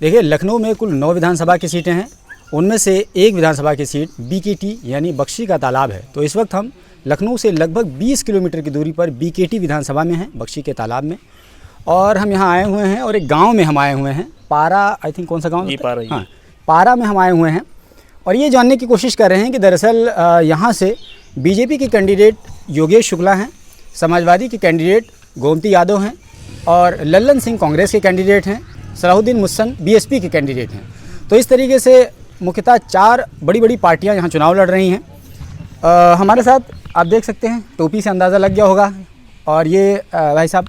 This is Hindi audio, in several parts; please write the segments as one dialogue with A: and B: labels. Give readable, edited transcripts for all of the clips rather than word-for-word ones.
A: देखिए, लखनऊ में कुल 9 विधानसभा की सीटें हैं। उनमें से एक विधानसभा की सीट बीकेटी यानी बख्शी का तालाब है। तो इस वक्त हम लखनऊ से लगभग 20 किलोमीटर की दूरी पर बीकेटी विधानसभा में हैं, बख्शी के तालाब में। और हम यहाँ आए हुए हैं और एक गांव में हम आए हुए हैं, पारा, आई थिंक कौन सा गांव है?
B: पारा।
A: हाँ, पारा में हम आए हुए हैं और ये जानने की कोशिश कर रहे हैं कि दरअसल यहाँ से बीजेपी के कैंडिडेट योगेश शुक्ला हैं, समाजवादी के कैंडिडेट गोमती यादव हैं और लल्लन सिंह कांग्रेस के कैंडिडेट हैं, सलाहुद्दीन मुहसन बीएसपी के कैंडिडेट हैं। तो इस तरीके से मुख्यतः 4 बड़ी बड़ी पार्टियां यहाँ चुनाव लड़ रही हैं। हमारे साथ आप देख सकते हैं, टोपी से अंदाज़ा लग गया होगा और ये भाई साहब,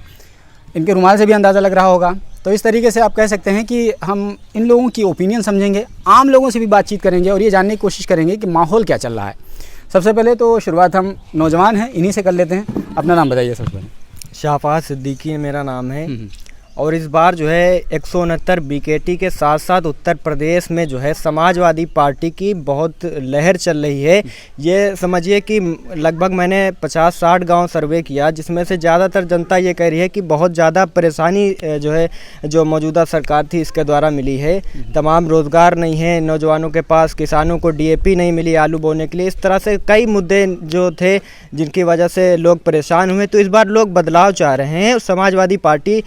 A: इनके रुमाल से भी अंदाज़ा लग रहा होगा। तो इस तरीके से आप कह सकते हैं कि हम इन लोगों की ओपिनियन समझेंगे, आम लोगों से भी बातचीत करेंगे और ये जानने की कोशिश करेंगे कि माहौल क्या चल रहा है। सबसे पहले तो शुरुआत हम नौजवान हैं, इन्हीं से कर लेते हैं। अपना नाम बताइए सबसे पहले।
C: शाहफाज सिद्दीकी मेरा नाम है। और इस बार जो है 169 बीकेटी के साथ साथ उत्तर प्रदेश में जो है समाजवादी पार्टी की बहुत लहर चल रही है। ये समझिए कि लगभग मैंने 50-60 गांव सर्वे किया, जिसमें से ज़्यादातर जनता ये कह रही है कि बहुत ज़्यादा परेशानी जो है जो मौजूदा सरकार थी इसके द्वारा मिली है। तमाम रोज़गार नहीं है नौजवानों के पास, किसानों को डीएपी नहीं मिली आलू बोने के लिए। इस तरह से कई मुद्दे जो थे जिनकी वजह से लोग परेशान हुए। तो इस बार लोग बदलाव चाह रहे हैं। समाजवादी पार्टी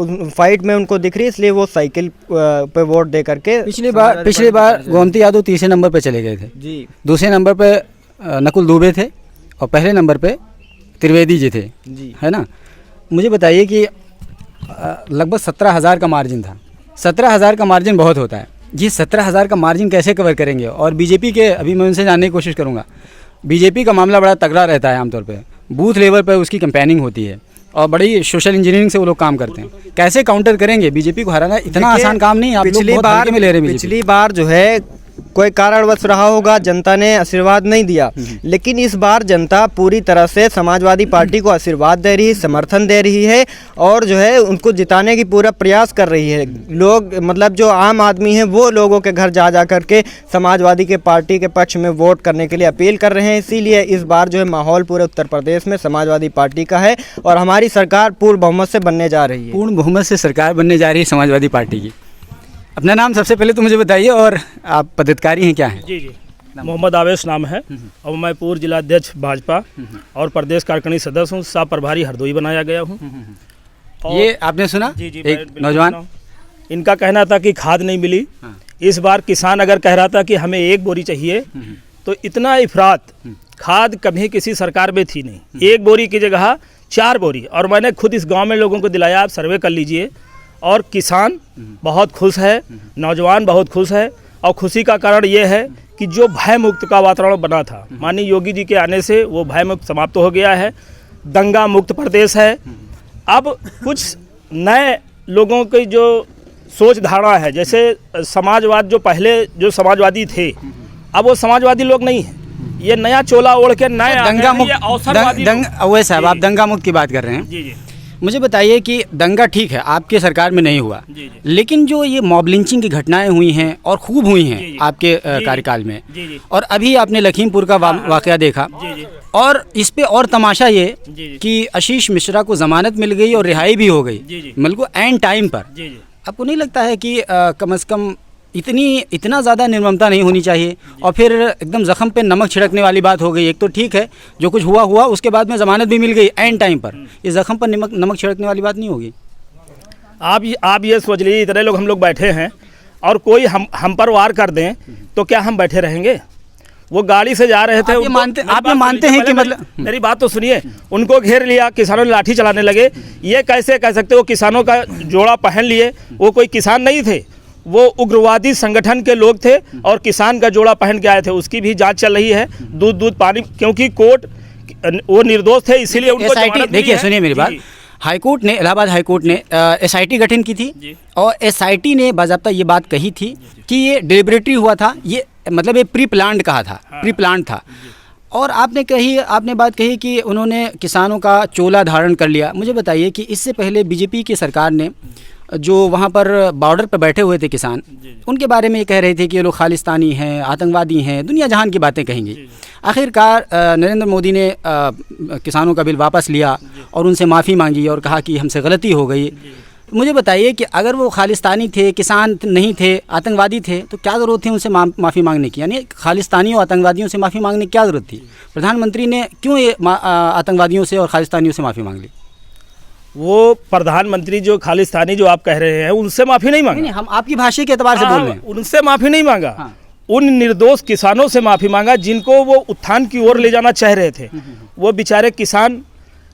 C: फाइट में उनको दिख रही है, इसलिए वो साइकिल पे वोट दे करके
A: पिछली बार गोमती यादव तीसरे नंबर पे चले गए थे
C: जी,
A: दूसरे नंबर पे नकुल दुबे थे और पहले नंबर पे त्रिवेदी जी थे
C: जी,
A: है ना। मुझे बताइए कि लगभग 17,000 का मार्जिन था। 17,000 का मार्जिन बहुत होता है। ये 17,000 का मार्जिन कैसे कवर करेंगे? और बीजेपी के, अभी मैं उनसे जानने की कोशिश करूँगा, बीजेपी का मामला बड़ा तगड़ा रहता है आमतौर पर, बूथ लेवल पर उसकी कैंपेनिंग होती है और बड़ी सोशल इंजीनियरिंग से वो लोग काम करते हैं। कैसे काउंटर करेंगे? बीजेपी को हराना इतना आसान काम नहीं है। आप लोग बहुत हल्के में ले रहे हैं।
C: पिछली बार जो है कोई कारणवश रहा होगा, जनता ने आशीर्वाद नहीं दिया, लेकिन इस बार जनता पूरी तरह से समाजवादी पार्टी को आशीर्वाद दे रही है, समर्थन दे रही है और जो है उनको जिताने की पूरा प्रयास कर रही है। लोग, मतलब जो आम आदमी है, वो लोगों के घर जा करके समाजवादी के पार्टी के पक्ष में वोट करने के लिए अपील कर रहे हैं। इसीलिए इस बार जो है माहौल पूरे उत्तर प्रदेश में समाजवादी पार्टी का है और हमारी सरकार पूर्ण बहुमत से बनने जा रही है।
A: पूर्ण बहुमत से सरकार बनने जा रही है समाजवादी पार्टी की। अपना नाम सबसे पहले तो मुझे बताइए और आप पदाधिकारी हैं क्या हैं?
B: जी, मोहम्मद आवेश नाम है और मैं पूर्व जिलाध्यक्ष भाजपा और प्रदेश कार्यकारिणी सदस्य हूँ। सह प्रभारी हरदोई बनाया गया हूँ।
A: ये आपने सुना?
B: जी,
A: एक नौजवान,
B: इनका कहना था कि खाद नहीं मिली। इस बार किसान अगर कह रहा था कि हमें 1 बोरी चाहिए, तो इतना इफरात खाद कभी किसी सरकार में थी नहीं। 1 बोरी की जगह 4 बोरी। और मैंने खुद इस गांव में लोगों को दिलाया, आप सर्वे कर लीजिए। और किसान बहुत खुश है, नौजवान बहुत खुश है। और खुशी का कारण ये है कि जो भय मुक्त का वातावरण बना था, माननीय योगी जी के आने से वो भय मुक्त समाप्त हो गया है। दंगा मुक्त प्रदेश है। अब कुछ नए लोगों की जो सोच धारणा है, जैसे समाजवाद, जो पहले जो समाजवादी थे, अब वो समाजवादी लोग नहीं हैं। ये नया चोला ओढ़ के नए
A: दंगा मुक्त, वैसे साहब आप दंगा मुक्त की बात कर रहे हैं।
B: जी,
A: मुझे बताइए कि दंगा ठीक है, आपके सरकार में नहीं हुआ, लेकिन जो ये मॉब लिंचिंग की घटनाएं हुई हैं और खूब हुई हैं आपके कार्यकाल में, और अभी आपने लखीमपुर का वाकया देखा, और इस पे और तमाशा ये कि आशीष मिश्रा को जमानत मिल गई और रिहाई भी हो गई, बिल्कुल एंड टाइम पर। आपको नहीं लगता है कि कम से कम इतना ज़्यादा निर्ममता नहीं होनी चाहिए? और फिर एकदम ज़ख्म पे नमक छिड़कने वाली बात हो गई। एक तो ठीक है, जो कुछ हुआ उसके बाद में ज़मानत भी मिल गई एंड टाइम पर, इस ज़ख्म पर नमक छिड़कने वाली बात नहीं होगी?
B: आप ये सोच लीजिए, इतने लोग हम लोग बैठे हैं और कोई हम पर वार कर दें तो क्या हम बैठे रहेंगे? वो गाड़ी से जा रहे थे,
A: आप मानते हैं कि मतलब,
B: मेरी बात तो सुनिए, उनको घेर लिया, किसानों ने लाठी चलाने लगे। ये कैसे कह सकते हो? किसानों का जोड़ा पहन लिए, वो कोई किसान नहीं थे, वो उग्रवादी संगठन के लोग थे और किसान का जोड़ा पहन के आए थे। उसकी भी जांच चल रही है, दूध पानी, क्योंकि कोर्ट वो निर्दोष थे, इसीलिए उनको जमानत मिली है।
A: देखिए, सुनिए मेरी बात, हाईकोर्ट ने, इलाहाबाद हाईकोर्ट ने एसआईटी गठन की थी और एसआईटी ने बाज़ाब्ता ये बात कही थी कि ये डिलिबरेटरी हुआ था, ये मतलब ये प्री प्लान्ड कहा था, प्री प्लान्ड था। और आपने बात कही कि उन्होंने किसानों का चोला धारण कर लिया। मुझे बताइए कि इससे पहले बीजेपी की सरकार ने जो वहाँ पर बॉर्डर पर बैठे हुए थे किसान, उनके बारे में ये कह रहे थे कि ये लोग खालिस्तानी हैं, आतंकवादी हैं, दुनिया जहान की बातें कहेंगी। आखिरकार नरेंद्र मोदी ने किसानों का बिल वापस लिया और उनसे माफ़ी मांगी और कहा कि हमसे गलती हो गई। मुझे बताइए कि अगर वो खालिस्तानी थे, किसान नहीं थे, आतंकवादी थे, तो क्या ज़रूरत थी उनसे माफ़ी मांगने की? यानी खालिस्तानियों आतंकवादियों से माफ़ी मांगने की क्या ज़रूरत थी? प्रधानमंत्री ने क्यों ये आतंकवादियों से और खालिस्तानियों से माफ़ी मांग ली?
B: वो प्रधानमंत्री जो खालिस्तानी जो आप कह रहे हैं उनसे माफ़ी नहीं मांगा।
A: नहीं, हम आपकी भाषा के एतबार से बोल रहे हैं।
B: उनसे माफ़ी नहीं मांगा।
A: हाँ।
B: उन निर्दोष किसानों से माफ़ी मांगा जिनको वो उत्थान की ओर ले जाना चाह रहे थे। वो बेचारे किसान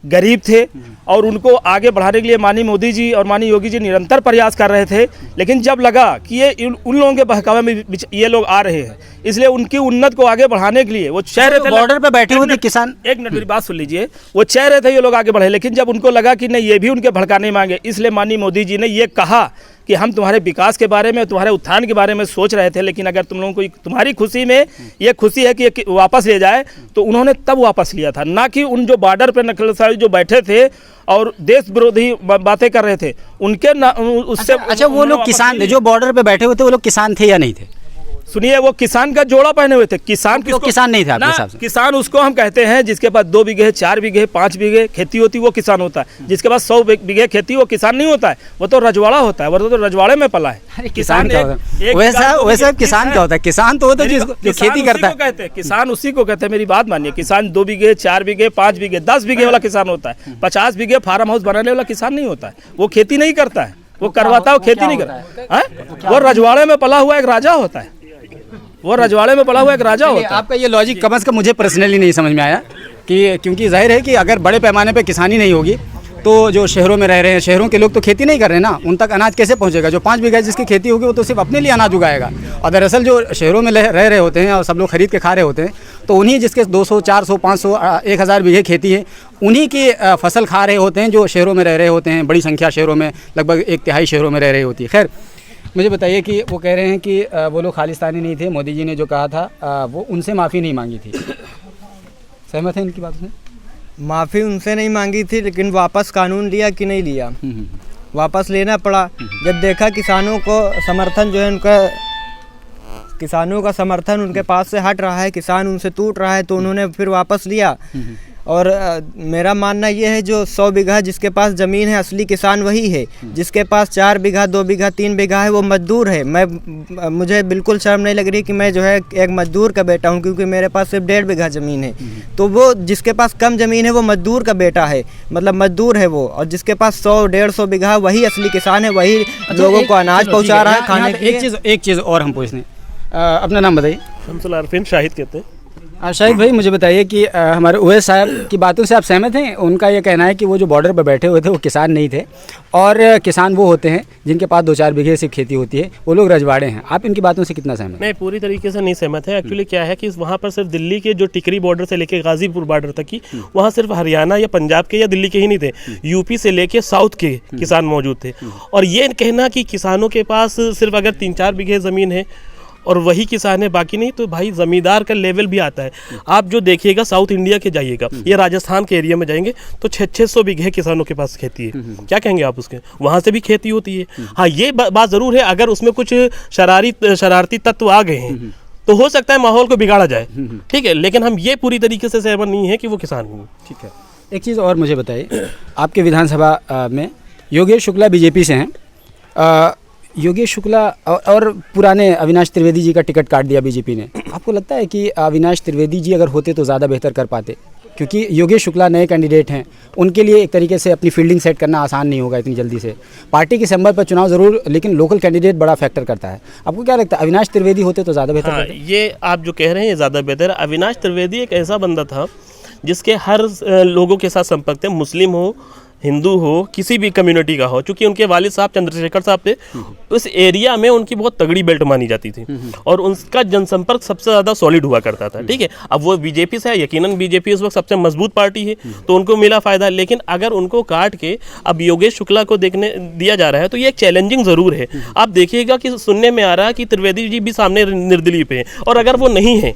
B: गरीब थे और उनको आगे बढ़ाने के लिए माननीय मोदी जी और माननीय योगी जी निरंतर प्रयास कर रहे थे, लेकिन जब लगा कि ये उन लोगों के बहकावे में ये लोग आ रहे हैं, इसलिए उनकी उन्नत को आगे बढ़ाने के लिए वो चाह रहे थे।
A: बॉर्डर पे बैठे हुए थे किसान।
B: एक मिनट मेरी बात सुन लीजिए। वो चाह रहे थे ये लोग आगे बढ़े, लेकिन जब उनको लगा कि नहीं ये भी उनके भड़काने मांगे, इसलिए माननीय मोदी जी ने ये कहा कि हम तुम्हारे विकास के बारे में, तुम्हारे उत्थान के बारे में सोच रहे थे, लेकिन अगर तुम लोगों को तुम्हारी खुशी में ये खुशी है कि ये वापस ले जाए, तो उन्होंने तब वापस लिया था, ना कि उन जो बॉर्डर पे नक्सली जो बैठे थे और देश विरोधी बातें कर रहे थे उनके ना उससे।
A: अच्छा, वो लोग किसान थे जो बॉर्डर पे बैठे हुए थे, वो लोग किसान थे या नहीं थे?
B: सुनिए, वो किसान का जोड़ा पहने हुए थे। किसान
A: तो किसान नहीं था आपके हिसाब से?
B: किसान उसको हम कहते हैं जिसके पास 2 बीघे 4 बीघे 5 बीघे खेती होती वो किसान होता है। जिसके पास 100 बीघे खेती वो किसान नहीं होता है, वो तो रजवाड़ा होता है। वो तो रजवाड़े में पला है।
A: किसान क्या होता है? वैसा किसान क्या होता है? किसान तो होता है जो खेती करता है।
B: कहते हैं किसान, उसी को कहते हैं। मेरी बात मानिए, किसान 2 बीघे 4 बीघे 5 बीघे 10 बीघे वाला किसान होता है। 50 बीघे फार्म हाउस बनाने वाला किसान नहीं होता है। वो खेती नहीं करता है, वो करवाता है, वो खेती नहीं करता है। वो रजवाड़े में पला हुआ एक राजा होता है। वो रजवाड़े में पला हुआ एक राजा होता है।
A: आपका ये लॉजिक कम से कम मुझे पर्सनली नहीं समझ में आया कि क्योंकि जाहिर है कि अगर बड़े पैमाने पे किसानी नहीं होगी तो जो शहरों में रह रहे हैं, शहरों के लोग तो खेती नहीं कर रहे हैं ना, उन तक अनाज कैसे पहुंचेगा? जो 5 बीघा जिसकी खेती होगी वो तो सिर्फ अपने लिए अनाज उगाएगा। और दरअसल जो शहरों में रह रहे होते हैं और सब लोग खरीद के खा रहे होते हैं, तो उन्हीं जिसके 200 400 500 1000 बीघे खेती है, उन्हीं की फसल खा रहे होते हैं जो शहरों में रह रहे होते हैं। बड़ी संख्या शहरों में, लगभग 1/3 शहरों में रह रही होती है। खैर, मुझे बताइए कि वो कह रहे हैं कि वो लोग खालिस्तानी नहीं थे, मोदी जी ने जो कहा था वो उनसे माफ़ी नहीं मांगी थी। सहमत है इनकी बात से?
C: माफ़ी उनसे नहीं मांगी थी, लेकिन वापस कानून लिया कि नहीं लिया? वापस लेना पड़ा। जब देखा किसानों को समर्थन जो है उनका, किसानों का समर्थन उनके पास से हट रहा है, किसान उनसे टूट रहा है, तो उन्होंने फिर वापस लिया। और मेरा मानना ये है जो 100 बीघा जिसके पास ज़मीन है, असली किसान वही है। जिसके पास 4 बीघा 2 बीघा 3 बीघा है वो मजदूर है। मुझे बिल्कुल शर्म नहीं लग रही कि मैं जो है एक मजदूर का बेटा हूँ, क्योंकि मेरे पास सिर्फ 1.5 बीघा ज़मीन है। तो वो जिसके पास कम ज़मीन है वो मजदूर का बेटा है, मतलब मजदूर है वो। और जिसके पास 100-150 बीघा वही असली किसान है, वही लोगों को अनाज पहुँचा रहा है खाने के लिए।
A: एक चीज़ और हम पूछने, अपना नाम बताइए।
B: शमसुल आरफीन शाहिद कहते हैं।
A: शाहिद भाई, मुझे बताइए कि हमारे ओवैस साहब की बातों से आप सहमत हैं? उनका ये कहना है कि वो जो बॉर्डर पर बैठे हुए थे वो किसान नहीं थे, और किसान वो होते हैं जिनके पास 2-4 बीघे सिर्फ खेती होती है, वो लोग रजवाड़े हैं। आप इनकी बातों से कितना सहमत?
D: नहीं, पूरी तरीके से नहीं सहमत है। एक्चुअली क्या है कि वहाँ पर सिर्फ दिल्ली के जो टिकरी बॉर्डर से लेके गाजीपुर बॉर्डर तक की, वहाँ सिर्फ हरियाणा या पंजाब के या दिल्ली के ही नहीं थे, यूपी से लेके साउथ के किसान मौजूद थे। और ये कहना कि किसानों के पास सिर्फ अगर 3-4 बीघे ज़मीन है और वही किसान है बाकी नहीं, तो भाई ज़मींदार का लेवल भी आता है। आप जो देखिएगा साउथ इंडिया के जाइएगा या राजस्थान के एरिया में जाएंगे तो 600-600 बीघे किसानों के पास खेती है। क्या कहेंगे आप उसके? वहाँ से भी खेती होती है। हाँ, ये बात ज़रूर है, अगर उसमें कुछ शरारती तत्व आ गए हैं तो हो सकता है माहौल को बिगाड़ा जाए, ठीक है, लेकिन हम ये पूरी तरीके से सहमत नहीं है कि वो किसान हैं।
A: ठीक है, एक चीज़ और मुझे बताइए, आपके विधानसभा में योगेश शुक्ला बीजेपी से हैं। योगेश शुक्ला और पुराने अविनाश त्रिवेदी जी का टिकट काट दिया बीजेपी ने। आपको लगता है कि अविनाश त्रिवेदी जी अगर होते तो ज़्यादा बेहतर कर पाते? क्योंकि योगेश शुक्ला नए कैंडिडेट हैं, उनके लिए एक तरीके से अपनी फील्डिंग सेट करना आसान नहीं होगा इतनी जल्दी से। पार्टी के सिंबल पर चुनाव ज़रूर, लेकिन लोकल कैंडिडेट बड़ा फैक्टर करता है। आपको क्या लगता है अविनाश त्रिवेदी होते तो ज़्यादा बेहतर?
D: हाँ, ये आप जो कह रहे हैं ये ज़्यादा बेहतर है। अविनाश त्रिवेदी एक ऐसा बंदा था जिसके हर लोगों के साथ संपर्क थे, मुस्लिम हो, हिंदू हो, किसी भी कम्युनिटी का हो। चूँकि उनके वालिद साहब चंद्रशेखर साहब थे, उस एरिया में उनकी बहुत तगड़ी बेल्ट मानी जाती थी और उनका जनसंपर्क सबसे ज़्यादा सॉलिड हुआ करता था, ठीक है। अब वो बीजेपी से है, यकीनन बीजेपी उस वक्त सबसे मजबूत पार्टी है, तो उनको मिला फ़ायदा। लेकिन अगर उनको काट के अब योगेश शुक्ला को देखने दिया जा रहा है तो ये एक चैलेंजिंग ज़रूर है। आप देखिएगा कि सुनने में आ रहा है कि त्रिवेदी जी भी सामने निर्दलीय पे है, और अगर वो नहीं है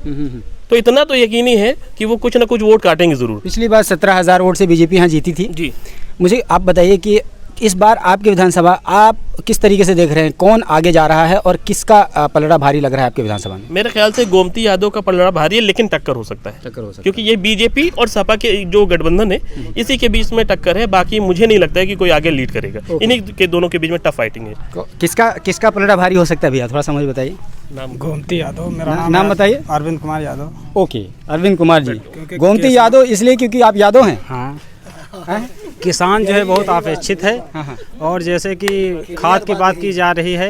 D: तो इतना तो यकीनी है कि वो कुछ ना कुछ वोट काटेंगे ज़रूर।
A: पिछली बार 17,000 वोट से बीजेपी यहाँ जीती थी
D: जी।
A: मुझे आप बताइए कि इस बार आपकी विधानसभा आप किस तरीके से देख रहे हैं, कौन आगे जा रहा है और किसका पलड़ा भारी लग रहा है आपके विधानसभा में?
D: मेरे ख्याल से गोमती यादव का पलड़ा भारी है, लेकिन टक्कर हो सकता है।
A: टक्कर हो सकता है
D: क्योंकि ये बीजेपी और सपा के जो गठबंधन है इसी के बीच में टक्कर है। बाकी मुझे नहीं लगता है कि कोई आगे लीड करेगा। इन्हीं के दोनों के बीच में टफ फाइटिंग है।
A: किसका पलड़ा भारी हो सकता है भैया, थोड़ा समझ बताइए।
D: नाम
E: गोमती यादव मेरा
A: नाम बताइए।
E: अरविंद कुमार यादव।
A: ओके, अरविंद कुमार जी। गोमती यादव इसलिए क्योंकि आप यादव हैं?
E: हाँ, किसान जो है बहुत अपेक्षित है। और जैसे कि खाद की बात की जा रही है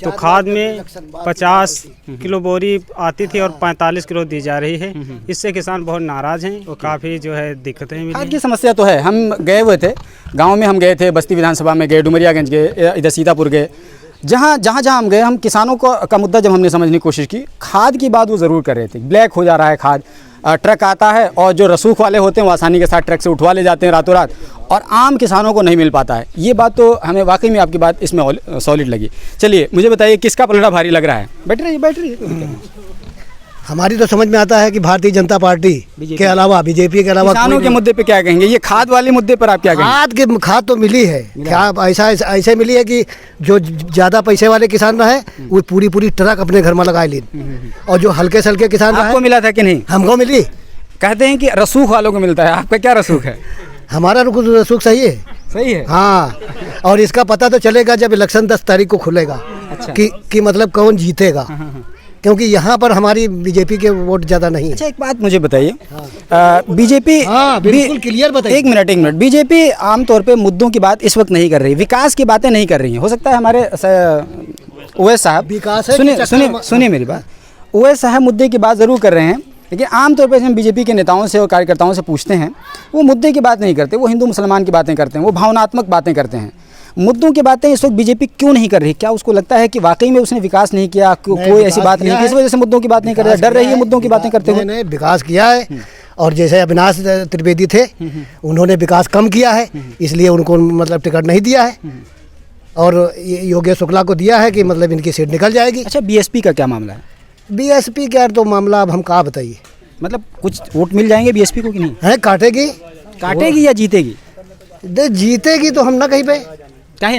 E: तो खाद में 50 किलो बोरी आती थी और 45 किलो दी जा रही है। इससे किसान बहुत नाराज हैं और काफ़ी जो है दिक्कतें
A: खाद
E: मिली।
A: की समस्या तो है। हम गए हुए थे गांव में, हम गए थे बस्ती विधानसभा में गए, डुमरियागंज गए, इधर सीतापुर गए, जहाँ हम गए, हम किसानों का मुद्दा जब हमने समझने की कोशिश की, खाद की बात वो ज़रूर कर रहे थे। ब्लैक हो जा रहा है खाद, ट्रक आता है और जो रसूख वाले होते हैं वो आसानी के साथ ट्रक से उठवा ले जाते हैं रातों रात, और आम किसानों को नहीं मिल पाता है। ये बात तो हमें वाकई में आपकी बात इसमें सॉलिड लगी। चलिए मुझे बताइए किसका पलड़ा भारी लग रहा है? बैठ रही
F: हमारी तो समझ में आता है कि भारतीय जनता पार्टी के अलावा बीजेपी के अलावा
A: किसानों के मुद्दे पे क्या कहेंगे? ये खाद वाले मुद्दे पर आप क्या कहेंगे? खाद
F: तो मिली है, क्या ऐसे मिली है कि जो ज़्यादा पैसे वाले किसान रहे वो पूरी ट्रक अपने घर में लगा ली, और जो हल्के सल्के किसान
A: आपको मिला था कि नहीं?
F: हमको मिली।
A: कहते हैं कि रसूख वालों को मिलता है, आपका क्या रसूख है?
F: हमारा रसूख सही है।
A: सही है।
F: हाँ, और इसका पता तो चलेगा जब इलेक्शन 10 तारीख को खुलेगा।
A: अच्छा।
F: कि मतलब कौन जीतेगा, क्योंकि यहाँ पर हमारी बीजेपी के वोट ज़्यादा नहीं है।
A: अच्छा, एक बात मुझे बताइए, बीजेपी
F: बिल्कुल क्लियर बताइए।
A: एक मिनट, बीजेपी आमतौर पे मुद्दों की बात इस वक्त नहीं कर रही, विकास की बातें नहीं कर रही है। हो सकता है हमारे ओवैस साहब,
F: विकास
A: सुनिए मेरी बात, ओवैस साहब मुद्दे की बात ज़रूर कर रहे हैं, लेकिन आमतौर पर हम बीजेपी के नेताओं से और कार्यकर्ताओं से पूछते हैं, वो मुद्दे की बात नहीं करते, वो हिंदू मुसलमान की बातें करते हैं, वो भावनात्मक बातें करते हैं। मुद्दों की बातें इस वक्त बीजेपी क्यों नहीं कर रही? क्या उसको लगता है कि वाकई में उसने विकास नहीं किया, कोई ऐसी बात नहीं, इस वजह से मुद्दों की बात नहीं कर रहा है, डर रही है मुद्दों की बातें करते हुए?
F: नहीं, विकास किया है। और जैसे अविनाश त्रिवेदी थे, उन्होंने विकास कम किया है, इसलिए उनको मतलब टिकट नहीं दिया है, और योगेश शुक्ला को दिया है कि मतलब इनकी सीट निकल जाएगी।
A: अच्छा, बीएसपी का क्या मामला है?
F: बीएसपी का तो मामला अब हम कहाँ बताइए,
A: मतलब कुछ वोट मिल जाएंगे बीएसपी को कि नहीं?
F: है
A: काटेगी या जीतेगी?
F: जीतेगी तो हम ना कहीं पे।
A: क्या है,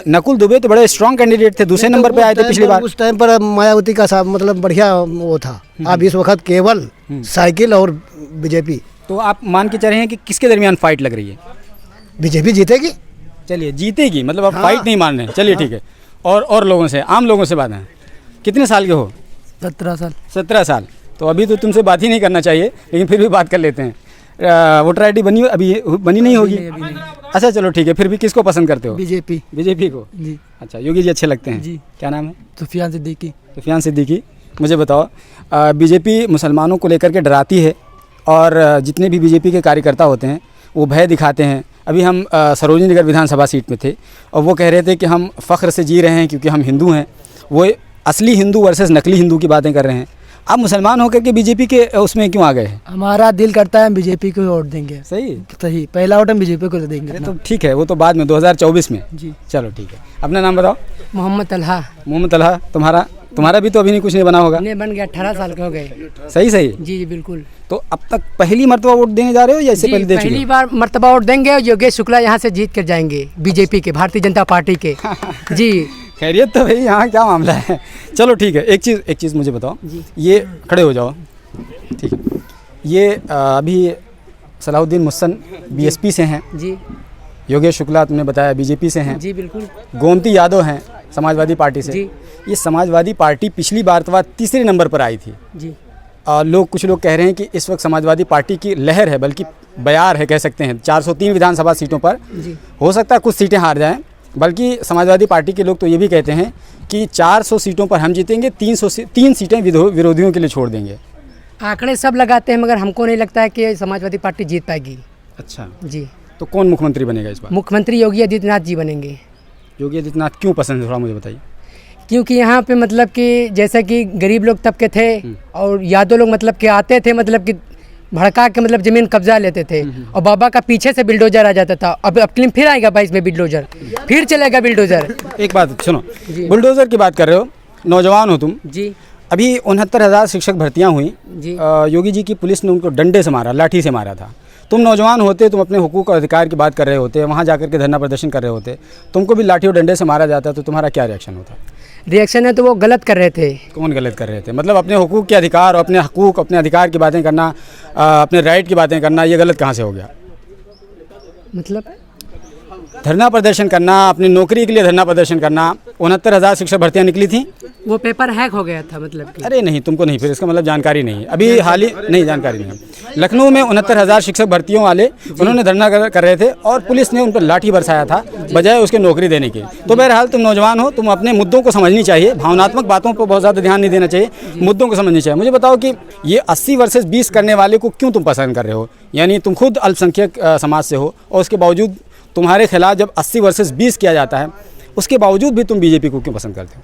A: नकुल दुबे तो बड़े स्ट्रांग कैंडिडेट थे, दूसरे नंबर पे आए थे पिछली बार।
F: उस टाइम पर मायावती का साहब मतलब बढ़िया वो था। अब इस वक्त केवल साइकिल और बीजेपी।
A: तो आप मान के चल रहे हैं कि किसके दरमियान फाइट लग रही है?
F: बीजेपी जीतेगी।
A: चलिए जीतेगी, मतलब आप फाइट नहीं मान रहे हैं। चलिए ठीक है। और लोगों से, आम लोगों से बात है। कितने साल के हो?
C: 17 साल।
A: 17 साल। तो अभी तो तुमसे बात ही नहीं करना चाहिए, लेकिन फिर भी बात कर लेते हैं। वोटर आई डी अभी बनी नहीं होगी? अच्छा चलो ठीक है। फिर भी किसको पसंद करते हो? बीजेपी को जी। अच्छा, योगी जी अच्छे लगते हैं जी। क्या नाम है?
C: सुफियान
A: सिद्दीकी। मुझे बताओ, बीजेपी मुसलमानों को लेकर के डराती है, और जितने भी बीजेपी के कार्यकर्ता होते हैं वो भय दिखाते हैं। अभी हम सरोजनी नगर विधानसभा सीट में थे, और वो कह रहे थे कि हम फ़ख्र से जी रहे हैं क्योंकि हम हिंदू हैं। वो असली हिंदू वर्सेस नकली हिंदू की बातें कर रहे हैं। आप मुसलमान होकर के बीजेपी के उसमें क्यों आ गए हैं?
C: हमारा दिल करता है हम बीजेपी को वोट देंगे।
A: सही,
C: पहला वोट हम बीजेपी को देंगे।
A: तो ठीक है, वो तो बाद में 2024 में
C: जी।
A: चलो ठीक है। अपना नाम बताओ।
C: मोहम्मद
A: तलहा। तुम्हारा भी तो अभी नहीं कुछ नहीं बना होगा?
C: नहीं बन गया, 18 साल के हो गए।
A: सही
C: जी बिल्कुल।
A: तो अब तक पहली मर्तबा वोट देने जा रहे हो या इससे पहले दे चुके हो?
C: पहली बार मर्तबा वोट देंगे, और योगेश शुक्ला यहाँ से जीत कर जाएंगे, बीजेपी के, भारतीय जनता पार्टी के। जी
A: खैरियत तो भाई, यहाँ क्या मामला है? चलो ठीक है। एक चीज़ मुझे बताओ जी। ये खड़े हो जाओ, ठीक है। ये अभी सलाहुद्दीन मुहसन बीएसपी से हैं
C: जी।
A: योगेश शुक्ला तुमने बताया बीजेपी से हैं
C: जी बिल्कुल।
A: गोमती यादव हैं समाजवादी पार्टी से
C: जी।
A: ये समाजवादी पार्टी पिछली बार तो तीसरे नंबर पर आई थी
C: जी।
A: कुछ लोग कह रहे हैं कि इस वक्त समाजवादी पार्टी की लहर है, बल्कि बयार है कह सकते हैं। 403 विधानसभा सीटों पर
C: जी।
A: हो सकता है कुछ सीटें हार जाएं, बल्कि समाजवादी पार्टी के लोग तो ये भी कहते हैं कि 400 सीटों पर हम जीतेंगे, 3 सीटें विरोधियों के लिए छोड़ देंगे।
C: आंकड़े सब लगाते हैं, मगर हमको नहीं लगता है कि समाजवादी पार्टी जीत पाएगी।
A: अच्छा
C: जी।
A: तो कौन मुख्यमंत्री बनेगा इस बार?
C: मुख्यमंत्री योगी आदित्यनाथ जी बनेंगे।
A: योगी आदित्यनाथ क्यों पसंद है, थोड़ा मुझे बताइए।
C: क्योंकि यहाँ पे मतलब कि जैसा कि गरीब लोग तबके थे, और यादव लोग मतलब कि आते थे, मतलब कि भड़का के मतलब ज़मीन कब्जा लेते थे, और बाबा का पीछे से बिल्डोजर आ जाता था। अब फिल्म फिर आएगा 22 में बिल्डोजर, फिर चलेगा बिल्डोजर।
A: एक बात सुनो, बुलडोजर की बात कर रहे हो, नौजवान हो तुम
C: जी।
A: अभी 69,000 शिक्षक भर्तियाँ हुई
C: जी।
A: योगी जी की पुलिस ने उनको डंडे से मारा, लाठी से मारा था। तुम नौजवान होते, तुम अपने हुकूक और अधिकार की बात कर रहे होते, वहाँ जाकर के धरना प्रदर्शन कर रहे होते, तुमको भी लाठी और डंडे से मारा जाता, तो तुम्हारा क्या रिएक्शन होता?
G: रिएक्शन है तो वो गलत कर रहे थे।
A: कौन गलत कर रहे थे? मतलब अपने हुकूक के अधिकार और अपने हकूक, अपने अधिकार की बातें करना, अपने राइट की बातें करना, ये गलत कहाँ से हो गया?
G: मतलब
A: धरना प्रदर्शन करना, अपनी नौकरी के लिए धरना प्रदर्शन करना, 69,000 शिक्षक भर्तियां निकली थी।
G: वो पेपर हैक हो गया था मतलब कि।
A: अरे नहीं, तुमको नहीं, फिर इसका मतलब जानकारी नहीं है। अभी हाल ही नहीं, जानकारी नहीं है। लखनऊ में 69,000 शिक्षक भर्तियों वाले उन्होंने धरना कर रहे थे और पुलिस ने उन पर लाठी बरसाया था बजाय उसके नौकरी देने के। तो बहरहाल तुम नौजवान हो, तुम अपने मुद्दों को समझनी चाहिए, भावनात्मक बातों पर बहुत ज़्यादा ध्यान नहीं देना चाहिए, मुद्दों को समझनी चाहिए। मुझे बताओ कि ये 80 वर्सेस 20 करने वाले को क्यों तुम पसंद कर रहे हो? यानी तुम खुद अल्पसंख्यक समाज से हो और उसके बावजूद तुम्हारे खिलाफ जब 80 वर्सेस 20 किया जाता है, उसके बावजूद भी तुम बीजेपी को क्यों पसंद करते हो?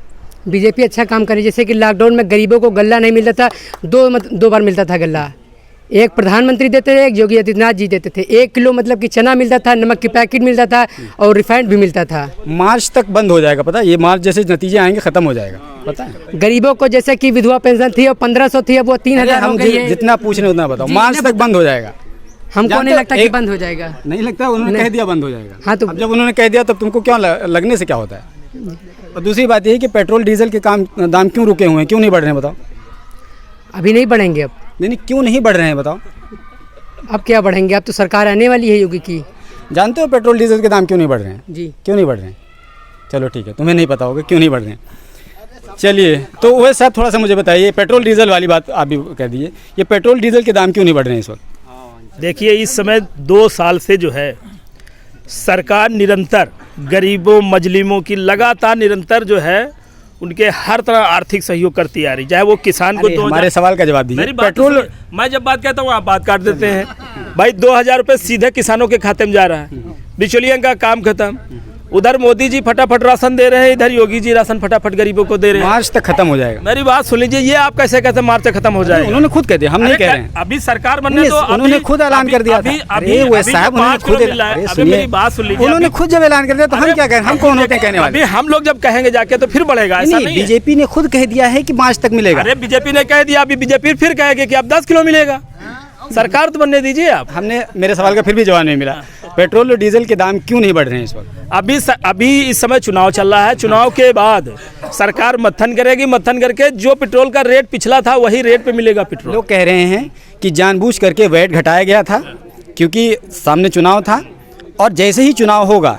G: बीजेपी अच्छा काम करे। जैसे कि लॉकडाउन में गरीबों को गल्ला नहीं मिलता था, दो बार मिलता था गल्ला। एक प्रधानमंत्री देते थे, एक योगी आदित्यनाथ जी देते थे। 1 किलो मतलब कि चना मिलता था, नमक की पैकेट मिलता था और रिफाइंड भी मिलता था।
A: मार्च तक बंद हो जाएगा, पता है? ये मार्च जैसे नतीजे आएंगे खत्म हो जाएगा, पता है?
G: गरीबों को जैसे कि विधवा पेंशन थी और 1500 थी, अब वो 3000 हो
A: हम
G: गई है।
A: जितना पूछ रहे उतना बताओ।
G: जी,
A: मार्च तक बंद हो जाएगा।
G: हमको नहीं लगता कि बंद हो जाएगा।
A: नहीं लगता? उन्होंने कह दिया बंद हो जाएगा।
G: हाँ, तो
A: अब जब उन्होंने कह दिया तब तुमको क्यों लगने से क्या होता है? और दूसरी बात ये है कि पेट्रोल डीजल के दाम क्यों रुके हुए हैं, क्यों नहीं बढ़ रहे हैं, बताओ?
G: अभी नहीं बढ़ेंगे। अब
A: नहीं, क्यों नहीं बढ़ रहे हैं बताओ?
G: अब क्या बढ़ेंगे? अब तो सरकार आने वाली है योगी की।
A: जानते हो पेट्रोल डीजल के दाम क्यों नहीं बढ़ रहे हैं?
G: जी।
A: क्यों नहीं बढ़ रहे हैं? चलो ठीक है, तुम्हें नहीं पता होगा क्यों नहीं बढ़ रहे हैं। चलिए, तो वह साहब थोड़ा सा मुझे बताइए, पेट्रोल डीजल वाली बात आप भी कह दीजिए, ये पेट्रोल डीजल के दाम क्यों नहीं बढ़ रहे हैं इस वक्त?
B: देखिए, इस समय 2 साल से जो है सरकार निरंतर गरीबों मजलिमों की लगातार निरंतर जो है उनके हर तरह आर्थिक सहयोग करती आ रही, चाहे वो किसान को। तो
A: हमारे सवाल का जवाब दीजिए।
B: पेट्रोल, मैं जब बात कहता हूँ आप बात काट देते हैं। भाई 2000 रुपये सीधे किसानों के खाते में जा रहा है, बिचौलियों का काम खत्म। उधर मोदी जी फटाफट राशन दे रहे हैं, इधर योगी जी राशन फटाफट गरीबों को दे रहे हैं।
A: मार्च तक खत्म हो जाएगा।
B: मेरी बात सुन लीजिए, ये आप कैसे कहते हैं मार्च तक खत्म हो जाएगा?
A: उन्होंने खुद कह दिया, हम नहीं कह रहे हैं।
B: अभी सरकार बनने तो
A: उन्होंने खुद ऐलान कर दिया था। अरे वो साहब उन्होंने खुद,
B: मेरी बात सुन लीजिए,
A: उन्होंने खुद जब ऐलान कर दिया तो हम क्या कह रहे हैं? हम कौन होते हैं कहने वाले?
B: अभी हम लोग जब कहेंगे जाके तो फिर बढ़ेगा, ऐसा नहीं।
A: बीजेपी ने खुद कह दिया है कि मार्च तक मिलेगा।
B: अरे बीजेपी ने कह दिया, अभी बीजेपी फिर कहेगी कि अब 10 किलो मिलेगा। सरकार तो बनने दीजिए आप।
A: हमने, मेरे सवाल का फिर भी जवाब नहीं मिला। पेट्रोल और डीजल के दाम क्यों नहीं बढ़ रहे हैं इस वक्त?
B: अभी इस समय चुनाव चल रहा है, चुनाव के बाद सरकार मंथन करेगी, मंथन करके जो पेट्रोल का रेट पिछला था वही रेट पे मिलेगा पेट्रोल।
A: लोग कह रहे हैं कि जानबूझ करके वैट घटाया गया था क्योंकि सामने चुनाव था और जैसे ही चुनाव होगा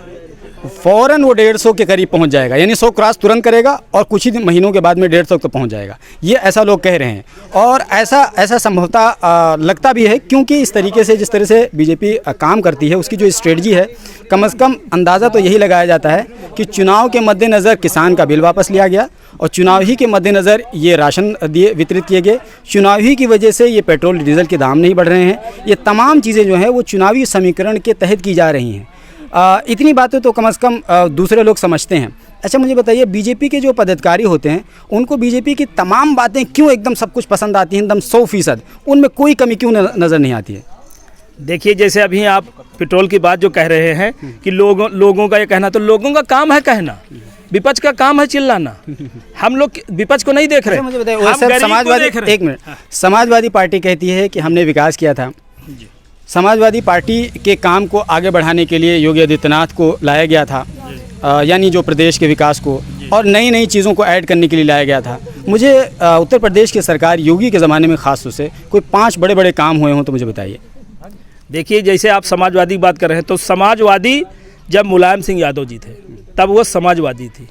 A: फ़ौरन वो 150 के करीब पहुंच जाएगा, यानी 100 क्रॉस तुरंत करेगा और कुछ ही महीनों के बाद में 150 तक पहुंच जाएगा। ये ऐसा लोग कह रहे हैं और ऐसा संभवतः लगता भी है, क्योंकि इस तरीके से जिस तरह से बीजेपी काम करती है, उसकी जो स्ट्रेटजी है, कम से कम अंदाज़ा तो यही लगाया जाता है कि चुनाव के मद्देनज़र किसान का बिल वापस लिया गया और चुनाव ही के मद्देनज़र ये राशन वितरित किए गए, चुनाव ही की वजह से ये पेट्रोल डीजल के दाम नहीं बढ़ रहे हैं। ये तमाम चीज़ें जो हैं वो चुनावी समीकरण के तहत की जा रही हैं। इतनी बातें तो कम से कम दूसरे लोग समझते हैं। अच्छा मुझे बताइए, बीजेपी के जो पदाधिकारी होते हैं उनको बीजेपी की तमाम बातें क्यों एकदम सब कुछ पसंद आती हैं, एकदम 100%? उनमें कोई कमी क्यों नज़र नहीं आती है?
B: देखिए, जैसे अभी आप पेट्रोल की बात जो कह रहे हैं कि लोगों का ये कहना, तो लोगों का काम है कहना, विपक्ष का काम है चिल्लाना। हम लोग विपक्ष को नहीं देख रहे।
A: मुझे बताइए, वो सब समाजवादी, एक मिनट, समाजवादी पार्टी कहती है कि हमने विकास किया था। समाजवादी पार्टी के काम को आगे बढ़ाने के लिए योगी आदित्यनाथ को लाया गया था, यानी जो प्रदेश के विकास को और नई नई चीज़ों को ऐड करने के लिए लाया गया था। मुझे उत्तर प्रदेश की सरकार योगी के ज़माने में ख़ास तौर से कोई 5 बड़े बड़े काम हुए हों तो मुझे बताइए।
B: देखिए, जैसे आप समाजवादी की बात कर रहे हैं, तो समाजवादी जब मुलायम सिंह यादव जी थे तब वो समाजवादी थी।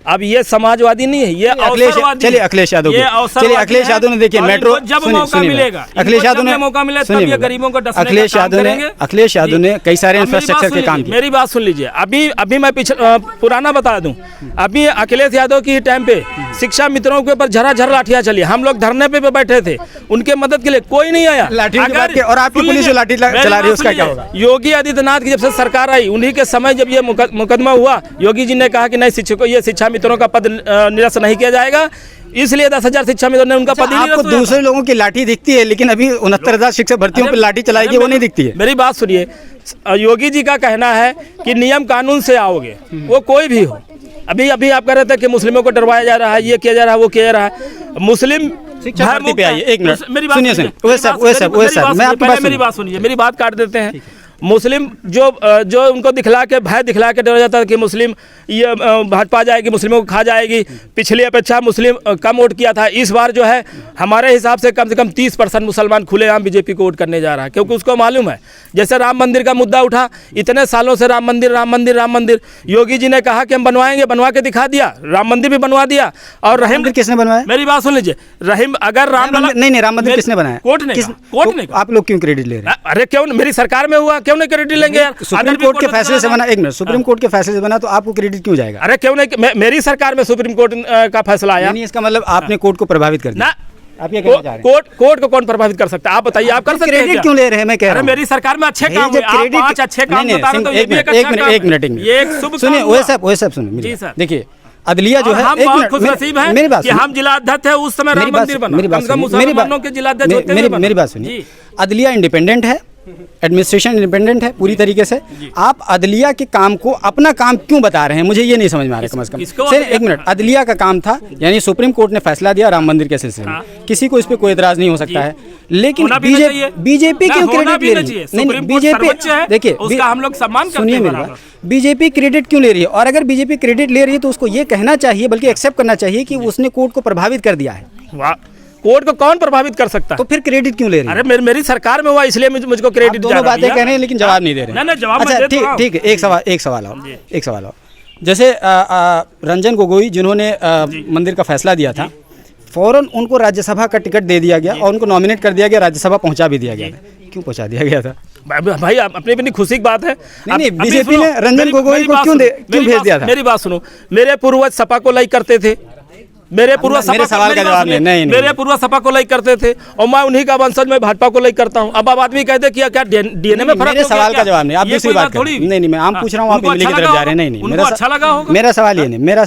B: अब ये समाजवादी नहीं है, ये अवसरवादी।
A: चलिए अखिलेश यादव, चलिए अखिलेश यादव ने, देखिए मेट्रो,
B: जब मौका मिलेगा,
A: अखिलेश यादव ने
B: मौका मिले तब ये गरीबों को डसने
A: अखिलेश यादव ने कई सारे इंफ्रास्ट्रक्चर के काम किए।
B: मेरी बात सुन लीजिए, अभी मैं पुराना बता दूं, अभी अखिलेश यादव की टाइम पे शिक्षा मित्रों के ऊपर झरा लाठियां चली, हम लोग धरने पे बैठे थे, उनके मदद के लिए कोई नहीं आया।
A: और आपकी पुलिस जो लाठी चला रही है उसका क्या होगा?
B: योगी आदित्यनाथ की जब से सरकार आई, उन्हीं के समय जब ये मुकदमा हुआ, योगी जी ने कहा कि नहीं, शिक्षकों, ये शिक्षा मित्रों का पद निरस्त नहीं किया जाएगा, इसलिए 10,000 शिक्षा मित्रों ने उनका पद ही
A: आपको दूसरे लोगों की लाठी दिखती है, लेकिन अभी 69,000 शिक्षक भर्तियों पर लाठी चलाएगी वो नहीं दिखती है।
B: मेरी बात सुनिए, योगी जी का कहना है कि नियम कानून से आओगे, वो कोई भी हो। अभी आप कह रहे थे कि मुस्लिमों को डरवाया जा रहा है, ये किया जा रहा है, वो किया जा रहा है। मुस्लिम
A: शिक्षा
B: भय
A: भर्ती
B: मुक्त
A: पे
B: है।
A: आइए, एक मिनट।
B: मेरी बात
A: सुनिए,
B: सुनिए,
A: सुनिए। ओवैसी साहब, ओवैसी साहब, ओवैसी साहब, मैं आपकी बात
B: मेरी बात सुनिए, मेरी बात काट देते हैं। मुस्लिम जो उनको दिखला के भय दिखला के डरा जाता है कि मुस्लिम ये भाजपा जाएगी, मुस्लिमों को खा जाएगी। पिछली अपेक्षा मुस्लिम कम वोट किया था। इस बार जो है हमारे हिसाब से कम 30% मुसलमान खुलेआम बीजेपी को वोट करने जा रहा है, क्योंकि उसको मालूम है जैसे राम मंदिर का मुद्दा उठा, इतने सालों से राम मंदिर राम मंदिर राम मंदिर, योगी जी ने कहा कि हम बनवाएंगे, बनवा के दिखा दिया, राम मंदिर भी बनवा दिया। और रहीम
A: मंदिर किसने बनवाया?
B: मेरी बात सुन लीजिए, रहीम अगर राम
A: नहीं, राम मंदिर किसने बनाया?
B: कोर्ट ने कहा।
A: आप लोग क्यों क्रेडिट ले रहे हैं?
B: अरे क्यों, मेरी सरकार में हुआ, क्यों नहीं क्रेडिट लेंगे यार?
A: सुप्रीम कोर्ट के फैसले से बना, एक मिनट, सुप्रीम कोर्ट के फैसले से बना तो आपको क्रेडिट क्यों जाएगा?
B: अरे क्यों नहीं, मेरी सरकार में सुप्रीम कोर्ट का फैसला आया।
A: यानी इसका मतलब आपने कोर्ट को प्रभावित कर दिया।
B: ना,
A: आप ये कहना चाह रहे हैं?
B: कोर्ट को कौन प्रभावित कर सकता है? आप बताइए, आप कर सकते हैं?
A: क्रेडिट क्यों ले रहे हैं? मैं कह रहा
B: अरे
A: हूं
B: मेरी सरकार में अच्छे काम हुए, आप 5 अच्छे काम बता रहे हो, तो ये भी एक अच्छा काम है।
A: एक मिनट
B: ये एक शुभ
A: सुनिए,
B: काम
A: ओवैसी साहब सुनिए।
B: जी सर।
A: देखिए, अदलिया जो है,
B: हम बहुत खुशनसीब हैं
A: मेरी बात
B: कि हम जिला अध्यक्ष है, उस समय राम मंदिर बना, कम से कम मुसलमानों के जिला अध्यक्ष होते हुए बना।
A: मेरी बात सुनिए, अदलिया इंडिपेंडेंट है, एडमिनिस्ट्रेशन इंडिपेंडेंट है पूरी तरीके से। आप अदलिया के काम को अपना काम क्यों बता रहे हैं? मुझे ये नहीं समझ में आ रहा है। कम से कम एक मिनट, अदलिया का काम था, यानी सुप्रीम कोर्ट ने फैसला दिया राम मंदिर के सिलसिले में, किसी को इस पे कोई एतराज नहीं हो सकता है, लेकिन बीजेपी क्यों क्रेडिट ले रही है? नहीं, बीजेपी, देखिए
B: उसका हम लोग सम्मान करते हैं।
A: सुनिए मेरी बात, बीजेपी क्रेडिट क्यों ले रही है? और अगर बीजेपी क्रेडिट ले रही है तो उसको ये कहना चाहिए, बल्कि एक्सेप्ट करना चाहिए कि उसने कोर्ट को प्रभावित कर दिया है।
B: कोर्ट को कौन प्रभावित कर सकता है?
A: तो फिर क्रेडिट क्यों ले रही है?
B: अरे मेरी सरकार में हुआ, इसलिए मुझको क्रेडिट।
A: दोनों बातें कह रहे हैं लेकिन जवाब नहीं दे रहे हैं।
B: नहीं, जवाब
A: अच्छा, ठीक है, एक सवाल और जैसे रंजन गोगोई जिन्होंने मंदिर का फैसला दिया था, फौरन उनको राज्यसभा का टिकट दे दिया गया और उनको नॉमिनेट कर दिया गया, राज्यसभा पहुंचा भी दिया गया था। क्यों पहुंचा दिया गया था?
B: भाई अपनी अपनी खुशी की बात है।
A: नहीं, बीजेपी ने रंजन गोगोई को क्यों भेज दिया था?
B: मेरी बात सुनो, मेरे पूर्वज सपा को लाइक करते थे, मेरे पूर्वज
A: सवाल का जवाब नहीं,
B: मेरे पूर्वज सपा को लाइक करते थे, और मैं उन्हीं का वंशज, मैं भाजपा को लाइक करता हूं। अब आदमी कहते कि क्या डीएनए में फर्क?
A: मेरे सवाल का जवाब नहीं, आप दूसरी बात थोड़ी। नहीं, मैं आम पूछ रहा हूँ, आप इमली की तरफ जा रहे हैं। नहीं,
B: उनको अच्छा लगा होगा।
A: मेरा सवाल ये नहीं, मेरा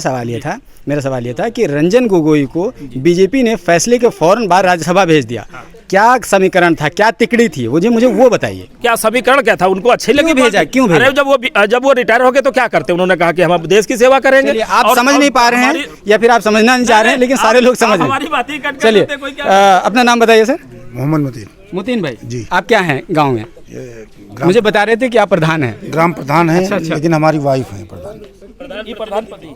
A: सवाल ये था कि रंजन गोगोई को बीजेपी ने फैसले के फौरन बाद राज्यसभा भेज दिया। क्या समीकरण था, क्या तिकड़ी थी, मुझे वो बताइए।
B: क्या समीकरण क्या था? उनको अच्छी लगी
A: भेजा? क्यों भेजा?
B: अरे जब वो रिटायर हो गए तो क्या करते? उन्होंने कहा कि हम देश की सेवा करेंगे।
A: आप समझ नहीं पा रहे हैं या फिर आप समझना नहीं चाह रहे हैं, लेकिन सारे लोग समझ रहे हैं। चलिए, अपना नाम बताइए सर।
H: मोहम्मद
A: मुतीन भाई
H: जी।
A: आप क्या हैं गाँव में? मुझे बता रहे थे कि आप प्रधान हैं।
H: ग्राम प्रधान है। अच्छा। लेकिन हमारी वाइफ है प्रधान।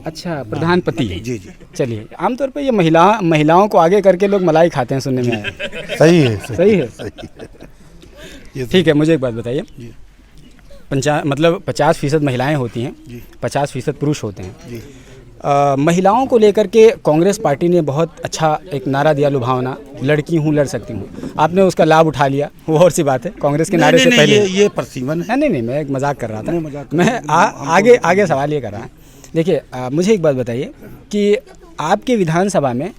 A: अच्छा, प्रधानपति।
H: जी।
A: चलिए, आमतौर पर ये महिलाओं को आगे करके लोग मलाई खाते हैं, सुनने में आया।
H: सही है।
A: ठीक है, मुझे एक बात बताइए, 50% महिलाएं होती हैं, 50% पुरुष होते हैं। महिलाओं को लेकर के कांग्रेस पार्टी ने बहुत अच्छा एक नारा दिया, लुभावना, लड़की हूँ लड़ सकती हूँ। आपने उसका लाभ उठा लिया, वो और सी बात है। कांग्रेस के नारे से पहले
H: ये परसीवन है।
A: नहीं, मैं एक मजाक कर रहा था। मैं आगे सवाल ये कर रहा है। देखिए, मुझे एक बात बताइए कि आपके विधानसभा में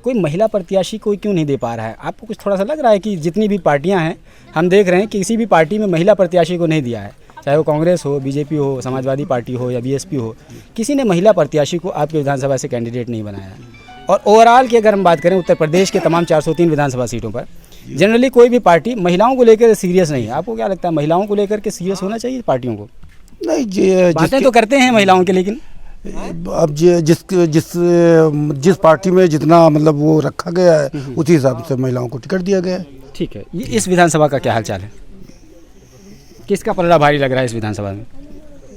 A: कोई महिला प्रत्याशी कोई क्यों नहीं दे पा रहा है? आपको कुछ थोड़ा सा लग रहा है कि जितनी भी पार्टियां हैं, हम देख रहे हैं कि किसी भी पार्टी में महिला प्रत्याशी को नहीं दिया है, चाहे वो कांग्रेस हो, बीजेपी हो, समाजवादी पार्टी हो या बीएसपी हो, किसी ने महिला प्रत्याशी को आपके विधानसभा से कैंडिडेट नहीं बनाया। और ओवरऑल की अगर हम बात करें उत्तर प्रदेश के तमाम 403 विधानसभा सीटों पर जनरली कोई भी पार्टी महिलाओं को लेकर सीरियस नहीं है। आपको क्या लगता है, महिलाओं को लेकर के सीरियस होना चाहिए पार्टियों को?
H: नहीं,
A: बातें तो करते हैं महिलाओं के, लेकिन
H: अब जिस पार्टी में जितना मतलब वो रखा गया है उसी हिसाब से महिलाओं को टिकट दिया गया है।
A: ठीक है, इस विधानसभा का क्या हालचाल है? किसका पलड़ा भारी लग रहा है इस विधानसभा में?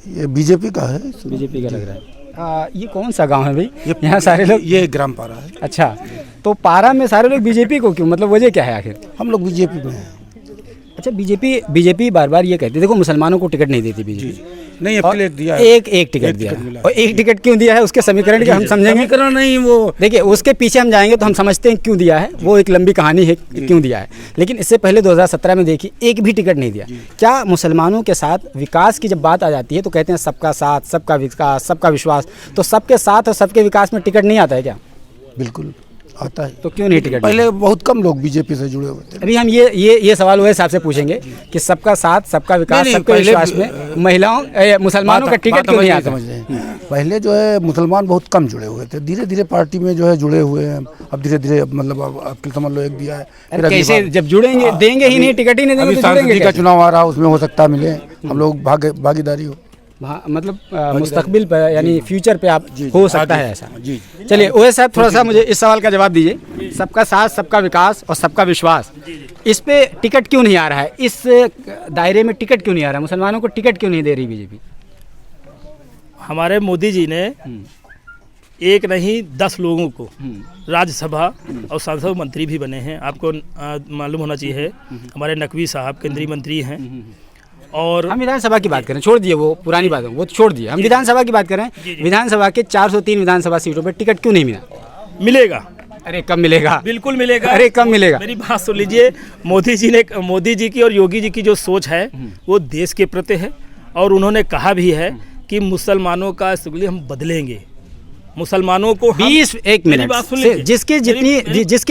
H: ये बीजेपी का है।
A: बीजेपी का लग रहा है। ये कौन सा गांव है भाई? यहाँ सारे लोग,
H: ये ग्राम पारा है।
A: अच्छा, तो पारा में सारे लोग बीजेपी को क्यों, मतलब वजह क्या है आखिर?
H: हम लोग बीजेपी में हैं।
A: अच्छा, बीजेपी बार बार ये कहती है, देखो मुसलमानों को टिकट नहीं देती बीजेपी।
H: नहीं, अब दिया है।
A: एक टिकट दिया है। और एक टिकट क्यों दिया है, उसके समीकरण के हम समझेंगे।
H: समीकरण नहीं, वो
A: देखिए उसके पीछे हम जाएंगे तो हम समझते हैं क्यों दिया है, वो एक लंबी कहानी है क्यों दिया है। लेकिन इससे पहले 2017 में देखिए, एक भी टिकट नहीं दिया। क्या मुसलमानों के साथ विकास की जब बात आ जाती है तो कहते हैं सबका साथ, सबका विकास, सबका विश्वास, तो सबके साथ और सबके विकास में टिकट नहीं आता है क्या?
H: बिल्कुल आता है।
A: तो क्यों नहीं टिकट?
H: पहले बहुत कम लोग बीजेपी से जुड़े हुए थे।
A: अभी हम ये सवाल वही हिसाब से पूछेंगे कि सबका साथ, सबका विकास, सबके विश्वास में मुसलमानों का टिकट क्यों नहीं आता?
H: पहले जो है मुसलमान बहुत कम जुड़े हुए थे, धीरे धीरे पार्टी में जो है जुड़े हुए हैं। अब धीरे धीरे मतलब अब समझ लो एक दिया है।
A: कैसे जब जुड़ेंगे, देंगे ही नहीं, टिकट ही नहीं देंगे तो जुड़ेंगे?
H: का चुनाव आ रहा है, उसमें हो सकता है मिले, हम लोग भागीदारी हो।
A: मतलब मुस्तकबिल पे यानी फ्यूचर पे आप हो सकता है ऐसा।
H: जी
A: चलिए ओवैसी साहब, थोड़ा सा मुझे इस सवाल का जवाब दीजिए। सबका साथ, सबका विकास और सबका विश्वास, इस पे टिकट क्यों नहीं आ रहा है? इस दायरे में टिकट क्यों नहीं आ रहा है? मुसलमानों को टिकट क्यों नहीं दे रही बीजेपी?
B: हमारे मोदी जी ने एक नहीं 10 लोगों को राज्यसभा और सांसद मंत्री भी बने हैं। आपको मालूम होना चाहिए, हमारे नकवी साहब केंद्रीय मंत्री हैं। और
A: हम विधानसभा की बात करें, छोड़ दिए वो पुरानी बात, वो छोड़ दिए, हम विधानसभा की बात करें। विधानसभा के 403 विधानसभा सीटों पर टिकट क्यों नहीं मिला?
B: मिलेगा।
A: अरे कब मिलेगा?
B: बिल्कुल मिलेगा।
A: अरे कब मिलेगा?
B: मेरी बात सुन लीजिए। मोदी जी की और योगी जी की जो सोच है वो देश के प्रति है, और उन्होंने कहा भी है कि मुसलमानों का शुक्ल हम बदलेंगे। मुसलमानों को
A: 1 मिनट से जिसके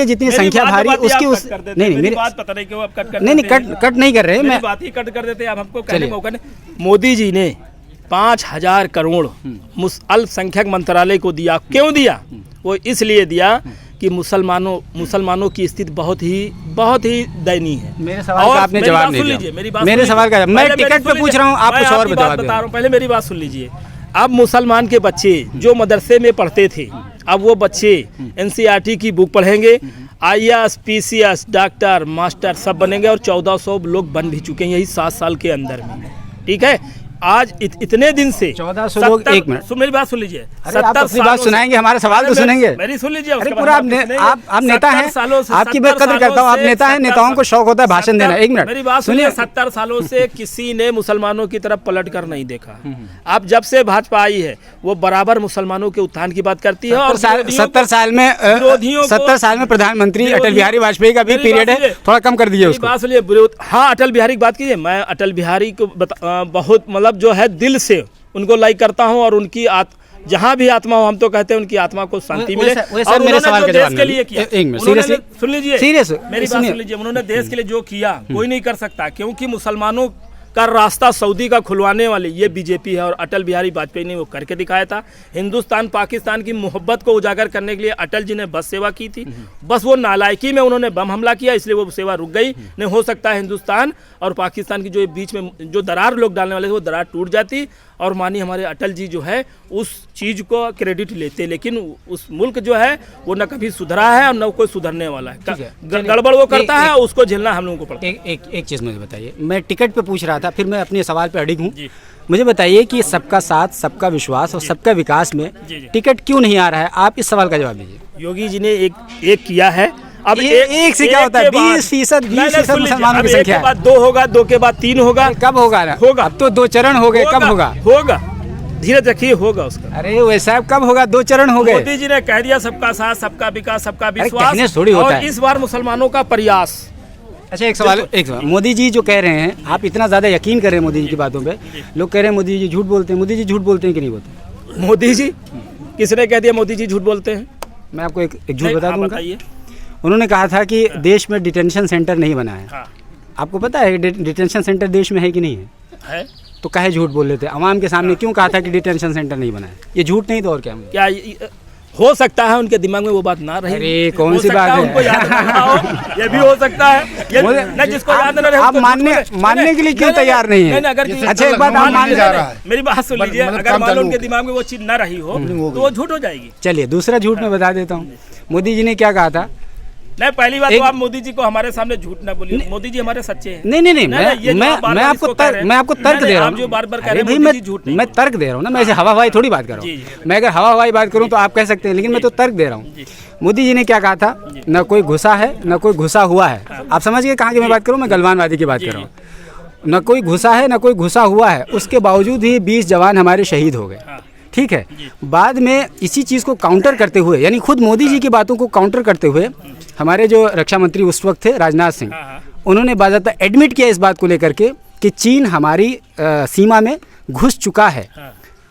A: जितनी संख्या भारी उसकी उस नहीं मेरी
B: बात पता नहीं क्यों आप कट कर
A: नहीं कट नहीं कर रहे, मैं
B: बात ही कट कर देते हैं। आप हमको कहने मौका नहीं। मोदी जी ने 5000 करोड़ अल्पसंख्यक मंत्रालय को दिया। क्यों दिया? वो इसलिए दिया कि मुसलमानों की स्थिति बहुत ही दयनीय है।
A: मेरे सवाल का आपने जवाब नहीं दिया। मेरे सवाल का मैं टिकट पे पूछ रहा हूँ, आप कुछ और बता रहा हूँ।
B: पहले मेरी बात सुन लीजिए। अब मुसलमान के बच्चे जो मदरसे में पढ़ते थे, अब वो बच्चे एनसीईआरटी की बुक पढ़ेंगे, IAS, PCS, डॉक्टर, मास्टर सब बनेंगे, और 1400 लोग बन भी चुके हैं यही 7 साल के अंदर में। ठीक है, आज इतने दिन से
A: 1400 लोग। 1 मिनट
B: मेरी बात सुन लीजिए।
A: आप अपनी बात सुनाएंगे, हमारा सवाल तो सुनेंगे।
B: मेरी सुन लीजिए।
A: अरे पूरा आप नेता हैं, आपकी मैं कदर करता हूँ। आप नेता हैं, नेताओं को शौक होता है भाषण देना। 1 मिनट
B: मेरी बात सुनिए। 70 सालों से किसी ने मुसलमानों की तरफ पलट कर नहीं देखा। अब जब से भाजपा आई है वो बराबर मुसलमानों के उत्थान की बात करती है। और
A: 70 साल में प्रधानमंत्री अटल बिहारी वाजपेयी का भी पीरियड है, थोड़ा कम कर दीजिए उसको।
B: बात सुनिए। हाँ, अटल बिहारी की बात कीजिए। मैं अटल बिहारी को बहुत मतलब जो है दिल से उनको लाइक करता हूँ, और उनकी जहाँ भी आत्मा हो, हम तो कहते हैं उनकी आत्मा को शांति मिले। और
A: मेरे सवाल के
B: देश के लिए किया, सुन लीजिए मेरी बात सुन लीजिए। उन्होंने देश के लिए जो किया कोई नहीं कर सकता, क्योंकि मुसलमानों का रास्ता सऊदी का खुलवाने वाली ये बीजेपी है, और अटल बिहारी वाजपेयी ने वो करके दिखाया था। हिंदुस्तान पाकिस्तान की मोहब्बत को उजागर करने के लिए अटल जी ने बस सेवा की थी। बस वो नालायकी में उन्होंने बम हमला किया, इसलिए वो सेवा रुक गई। नहीं हो सकता है हिंदुस्तान और पाकिस्तान की जो बीच में जो दरार लोग डालने वाले थे वो दरार टूट जाती, और मानिए हमारे अटल जी जो है उस चीज़ को क्रेडिट लेते। लेकिन उस मुल्क जो है वो न कभी सुधरा है और न कोई सुधरने वाला है। गड़बड़ वो करता है, उसको झेलना हम लोगों को पड़ता है।
A: एक चीज़ मुझे बताइए, मैं टिकट पे पूछ रहा था, फिर मैं अपने सवाल पे अड़िग हूँ। मुझे बताइए कि सबका साथ, सबका विश्वास और सबका विकास में टिकट क्यों नहीं आ रहा है? आप इस सवाल का जवाब दीजिए।
B: योगी जी ने एक किया है। अब
A: एक से क्या होता है? 20% मुसलमानों की संख्या है।
B: 2 होगा, 2 के बाद 3 होगा।
A: कब होगा?
B: होगा।
A: अब तो 2 चरण हो गए, कब होगा?
B: होगा, धीरे रखिए, होगा उसका।
A: अरे वैसा कब होगा? 2 चरण हो गए।
B: मोदी जी ने कह दिया सबका साथ, सबका विकास, सबका विश्वास,
A: थोड़ी होता
B: और
A: है।
B: इस बार मुसलमानों का प्रयास।
A: अच्छा, एक सवाल। मोदी जी जो कह रहे हैं, आप इतना ज़्यादा यकीन कर रहे हैं मोदी जी की बातों पे, लोग कह रहे हैं मोदी जी झूठ बोलते हैं। मोदी जी झूठ बोलते हैं कि नहीं बोलते?
B: मोदी जी किसने कह दिया मोदी जी झूठ बोलते हैं?
A: मैं आपको एक झूठ बता दूंगा। उन्होंने कहा था कि देश में डिटेंशन सेंटर नहीं बना है। आपको पता है डिटेंशन सेंटर देश में है कि नहीं है? तो काहे झूठ बोल लेते? अवाम के सामने क्यों कहा था कि डिटेंशन सेंटर नहीं बना है? ये झूठ नहीं तो और क्या
B: हो सकता है उनके दिमाग में वो बात ना रही।
A: अरे कौन सी बात है?
B: उनको याद ना हो, ये भी हो सकता है। ये जिसको याद ना रहे,
A: आप मानने के लिए क्यों तैयार नहीं है? अच्छा, एक बात आप मान जा रहा है।
B: मेरी बात सुन लीजिए। अगर मान लो उनके दिमाग में वो चीज ना रही हो तो वो झूठ हो जाएगी।
A: चलिए दूसरा झूठ मैं बता देता हूँ। मोदी जी ने क्या कहा था?
B: नहीं, पहली बात तो आप मोदी जी को हमारे सामने झूठ ना बोलिए। मोदी जी हमारे सच्चे हैं।
A: नहीं, मैं आपको तर्क दे रहा हूँ।
B: जो बार-बार कह रहे हैं
A: मैं तर्क दे रहा हूँ ना, मैं ऐसे हवा हवाई थोड़ी बात कर रहा हूँ। मैं अगर हवा हवाई बात करूँ तो आप कह सकते हैं, लेकिन मैं तो तर्क दे रहा हूँ। मोदी जी ने क्या कहा था? न कोई घुसा है, न कोई घुसा हुआ है। आप समझ गए कहाँ की मैं बात करूँ? मैं गलवानवादी की बात कर रहा हूँ। न कोई घुसा है, न कोई घुसा हुआ है। उसके बावजूद ही 20 जवान हमारे शहीद हो गए। ठीक है, बाद में इसी चीज़ को काउंटर करते हुए, यानी खुद मोदी जी की बातों को काउंटर करते हुए, हमारे जो रक्षा मंत्री उस वक्त थे राजनाथ सिंह, उन्होंने बाज़ाब्ता एडमिट किया इस बात को लेकर के कि चीन हमारी सीमा में घुस चुका है।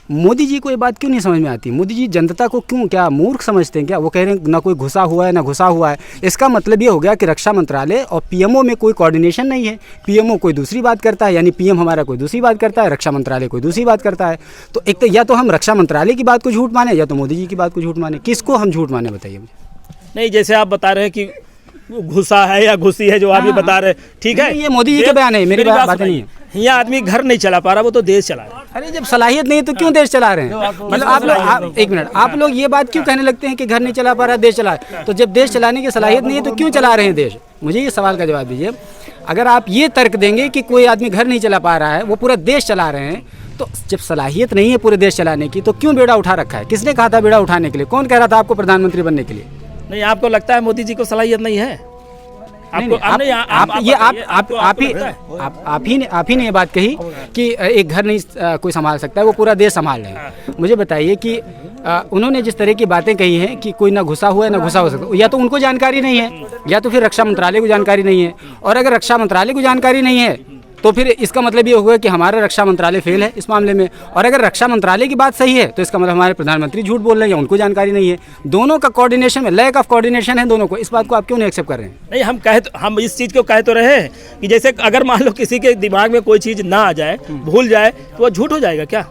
A: मोदी जी को ये बात क्यों नहीं समझ में आती? मोदी जी जनता को क्यों क्या मूर्ख समझते हैं क्या? वो कह रहे हैं ना कोई घुसा हुआ है ना घुसा हुआ है। इसका मतलब ये हो गया कि रक्षा मंत्रालय और पीएमओ में कोई कोऑर्डिनेशन नहीं है। पीएमओ कोई दूसरी बात करता है, यानी पीएम हमारा कोई दूसरी बात करता है, रक्षा मंत्रालय कोई दूसरी बात करता है। तो एक तो या तो हम रक्षा मंत्रालय की बात को झूठ माने, या तो मोदी जी की बात को झूठ माने। किसको हम झूठ माने बताइए मुझे?
B: नहीं, जैसे आप बता रहे हैं कि घुसा है या घुसी है जो आप ये बता रहे हैं, ठीक है,
A: ये मोदी जी के बयान है, मेरी बात नहीं है।
B: यहाँ आदमी घर नहीं चला पा रहा, वो तो देश चला रहा है।
A: अरे जब सलाहियत नहीं है तो क्यों देश चला रहे हैं? मतलब एक मिनट, आप लोग ये बात क्यों कहने लगते हैं कि घर नहीं चला पा रहा देश चला? तो जब देश चलाने की सलाहियत नहीं है तो क्यों चला रहे हैं देश? मुझे ये सवाल का जवाब दीजिए। अगर आप ये तर्क देंगे कि कोई आदमी घर नहीं चला पा रहा है, वो पूरा देश चला रहे हैं, तो जब सलाहियत नहीं है पूरे देश चलाने की तो क्यों बेड़ा उठा रखा है? किसने कहा था बेड़ा उठाने के लिए? कौन कह रहा था आपको प्रधानमंत्री बनने के लिए?
B: नहीं, आपको लगता है मोदी जी को सलाहियत नहीं है?
A: आप ही ने ये बात कही कि एक घर नहीं कोई संभाल सकता है, वो पूरा देश संभाल रहे हैं। मुझे बताइए कि उन्होंने जिस तरह की बातें कही हैं कि कोई ना घुसा हुआ है ना घुसा हो सकता, या तो उनको जानकारी नहीं है या तो फिर रक्षा मंत्रालय को जानकारी नहीं है। और अगर रक्षा मंत्रालय को जानकारी नहीं है तो फिर इसका मतलब ये होगा कि हमारा रक्षा मंत्रालय फेल है इस मामले में। और अगर रक्षा मंत्रालय की बात सही है तो इसका मतलब हमारे प्रधानमंत्री झूठ बोल रहे हैं या उनको जानकारी नहीं है। दोनों का कोऑर्डिनेशन में लैक ऑफ कोऑर्डिनेशन है दोनों को। इस बात को आप क्यों नहीं एक्सेप्ट कर रहे हैं?
B: नहीं, हम इस चीज़ को कह तो रहे हैं कि जैसे अगर मान लो किसी के दिमाग में कोई चीज़ ना आ जाए, भूल जाए, तो वो झूठ हो जाएगा क्या?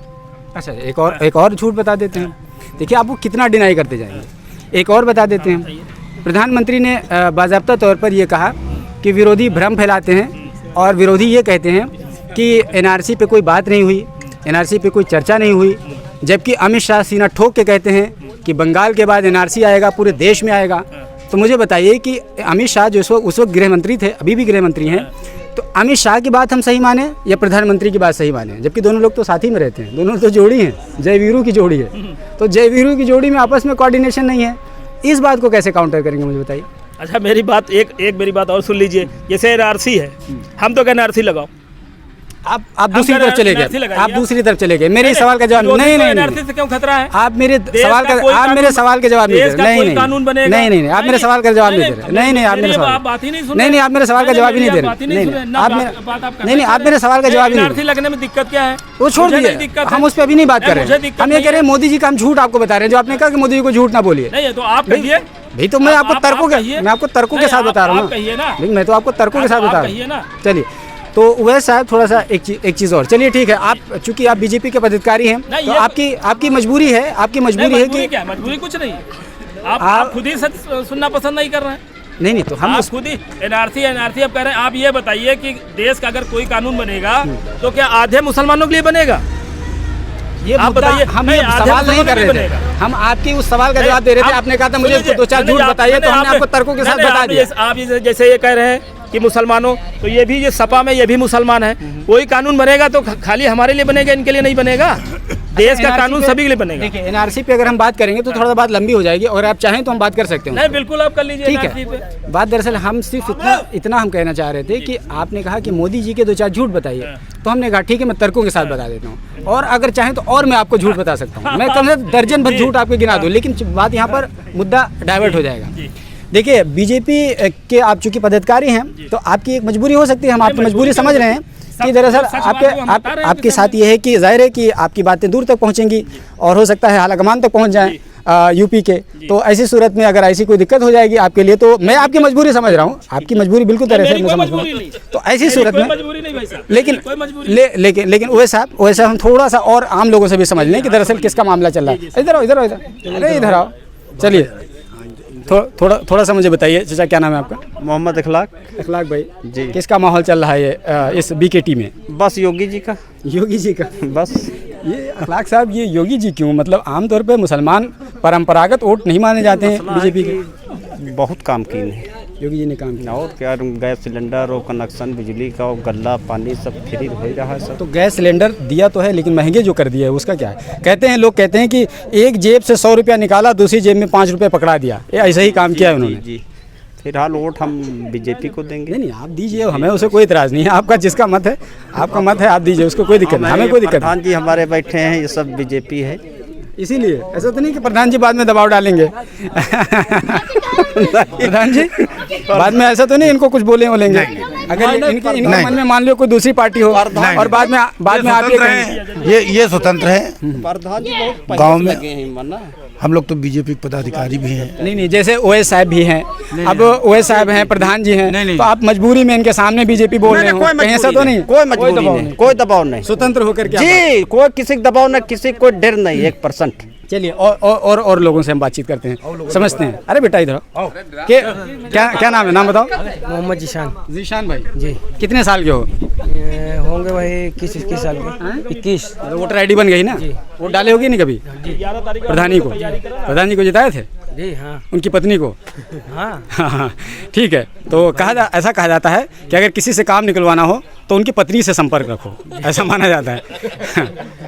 A: अच्छा, एक और झूठ बता देते हैं। देखिए, आप वो कितना डिनाई करते जाएंगे। एक और बता देते हैं। प्रधानमंत्री ने बाज़ाब्ता तौर पर यह कहा कि विरोधी भ्रम फैलाते हैं और विरोधी ये कहते हैं कि एनआरसी पे कोई बात नहीं हुई, एनआरसी पे कोई चर्चा नहीं हुई, जबकि अमित शाह सीना ठोक के कहते हैं कि बंगाल के बाद एनआरसी आएगा, पूरे देश में आएगा। तो मुझे बताइए कि अमित शाह जो उस वक्त गृह मंत्री थे, अभी भी गृह मंत्री हैं, तो अमित शाह की बात हम सही माने या प्रधानमंत्री की बात सही माने? जबकि दोनों लोग तो साथ ही में रहते हैं, दोनों तो जोड़ी हैं, जय वीरू की जोड़ी है। तो जय वीरू की जोड़ी में आपस में कोऑर्डिनेशन नहीं है। इस बात को कैसे काउंटर करेंगे, मुझे बताइए।
B: अच्छा, मेरी बात एक मेरी बात और सुन लीजिए। जैसे एनआरसी है, हम तो कहते एनआरसी लगाओ,
A: आप दूसरी तरफ चले गए, आप दूसरी तरफ चले गए। मेरे सवाल का जवाब नहीं,
B: एनआरसी से क्यों खतरा है?
A: आप मेरे सवाल का जवाब नहीं दे रहे।
B: कानून बनेगा,
A: नहीं, आप मेरे सवाल का जवाब नहीं दे रहे। नहीं, आप मेरे सवाल
B: बात ही नहीं सुन,
A: नहीं, आप मेरे सवाल का जवाब ही नहीं दे रहे। नहीं, आप मेरे सवाल का जवाब नहीं दे रहे।
B: लगने में दिक्कत क्या है?
A: वो छोड़ दीजिए, हम उस पर अभी नहीं बात कर रहे हैं। हम ये कह रहे हैं मोदी जी का हम झूठ आपको बता रहे हैं, जो आपने कहा कि मोदी जी को झूठ ना बोलिए।
B: नहीं, तो आप कहिए
A: भाई। तो मैं आपको तर्कों के साथ बता रहा हूँ। मैं तो आपको तर्कों के साथ बता रहा हूँ। चलिए, तो वैसे साहब थोड़ा सा एक चीज़ और। चलिए ठीक है, आप चूंकि आप बीजेपी के पदाधिकारी हैं तो आपकी मजबूरी है, कि
B: मजबूरी कुछ नहीं, आप खुद ही सच सुनना पसंद नहीं कर रहे हैं।
A: नहीं, तो हम
B: खुद ही एनआरसी अब कह रहे हैं। आप ये बताइए कि देश का अगर कोई कानून बनेगा तो क्या आधे मुसलमानों के लिए बनेगा?
A: ये आप बताइए। हम सवाल नहीं कर रहे थे, हम आपकी उस सवाल का जवाब दे रहे थे। आपने कहा था मुझे 2-4 झूठ बताइए, तो हमने आपको तर्कों के साथ बता दिया।
B: आप जैसे ये कह रहे हैं कि मुसलमानों, तो ये भी ये सपा में ये भी मुसलमान है। कोई कानून बनेगा तो खाली हमारे लिए बनेगा, इनके लिए नहीं बनेगा। देश का कानून सभी के लिए बनेगा।
A: देखिए, एनआरसी पे अगर हम बात करेंगे तो थोड़ा बात लंबी हो जाएगी, और आप चाहें तो हम बात कर सकते हैं।
B: नहीं, बिल्कुल आप कर लीजिए।
A: ठीक है, बात दरअसल हम सिर्फ इतना हम कहना चाह रहे थे कि आपने कहा कि मोदी जी के 2-4 झूठ बताइए, तो हमने कहा ठीक है, मैं तर्कों के साथ बता देता हूँ, और अगर चाहें तो और मैं आपको झूठ बता सकता हूँ। मैं कम से कम दर्जन भर झूठ आपको गिना दूँ, लेकिन बात यहाँ पर मुद्दा डाइवर्ट हो जाएगा। देखिए, बीजेपी के आप चूंकि पदाधिकारी हैं तो आपकी एक मजबूरी हो सकती है, हम आपकी मजबूरी समझ रहे हैं कि दरअसल आपके साथ ये है कि जाहिर है कि आपकी बातें दूर तक पहुंचेंगी और हो सकता है हालाकमान तक पहुंच जाएं यूपी के। तो ऐसी सूरत में अगर ऐसी कोई दिक्कत हो जाएगी आपके लिए, तो मैं आपकी मजबूरी समझ रहा हूँ, आपकी मजबूरी बिल्कुल तरह से मैं समझ रहा हूँ। तो ऐसी सूरत में लेकिन वैसे हम थोड़ा सा और आम लोगों से भी समझ लें कि दरअसल किसका मामला चल रहा है। इधर आओ, अरे इधर आओ। चलिए, थोड़ा सा मुझे बताइए चाचा, क्या नाम है आपका?
E: मोहम्मद अखलाक
A: भाई
E: जी।
A: किसका माहौल चल रहा है ये इस बीकेटी में?
E: बस योगी जी का बस।
A: ये अखलाक साहब, ये योगी जी क्यों? मतलब आमतौर पे मुसलमान परंपरागत वोट नहीं माने जाते हैं बीजेपी के।
E: बहुत काम किए हैं
A: योगी जी ने, काम किया।
E: और क्या, गैस सिलेंडर और कनेक्शन, बिजली का और गल्ला पानी सब फ्री हो रहा है सब।
A: तो गैस सिलेंडर दिया तो है, लेकिन महंगे जो कर दिया है उसका क्या है? कहते हैं लोग कहते हैं कि एक जेब से 100 रुपया निकाला, दूसरी जेब में 5 रुपये पकड़ा दिया। ऐसा ही काम किया है उन्होंने।
E: जी, फिलहाल वोट हम बीजेपी को देंगे।
A: नहीं, आप दीजिए, हमें उसे कोई इतराज़ नहीं है। आपका जिसका मत है, आपका मत है, आप दीजिए, उसको कोई दिक्कत नहीं, हमें कोई दिक्कत नहीं।
E: प्रधान जी हमारे बैठे हैं, ये सब बीजेपी है,
A: इसीलिए ऐसा तो नहीं कि प्रधान जी बाद में दबाव डालेंगे। प्रधान जी बाद में ऐसा तो नहीं इनको कुछ बोलेंगे। अगर इनके मन में मान लो कोई दूसरी पार्टी हो और बाद में आप
H: ये स्वतंत्र है।
E: प्रधान जी बहुत
H: गाँव में हम लोग तो बीजेपी के पदाधिकारी भी हैं।
A: नहीं, जैसे ओएस साहब भी हैं, अब ओवैसी साहब हैं, प्रधान जी हैं, तो आप मजबूरी में इनके सामने बीजेपी बोल रहे हो, कहीं ऐसा तो नहीं?
I: कोई मजबूरी नहीं, कोई दबाव नहीं,
A: स्वतंत्र होकर के
I: जी, कोई किसी का दबाव नहीं, किसी कोई डर नहीं 1%।
A: चलिए और लोगों से हम बातचत करते हैं, समझते हैं। अरे बेटा इधर क्या नाम है, नाम बताओ।
C: मोहम्मद
A: जीशान भाई
C: जी।
A: कितने साल के हो?
C: होंगे भाई 21 साल के। 21।
A: वोटर आईडी बन गई ना? वोट डाले होगी नहीं कभी? प्रधानी को जिताए थे
C: जी हाँ।
A: उनकी पत्नी को?
C: हाँ।
A: ठीक है, तो ऐसा कहा जाता है कि अगर किसी से काम निकलवाना हो तो उनकी पत्नी से संपर्क रखो, ऐसा माना जाता है।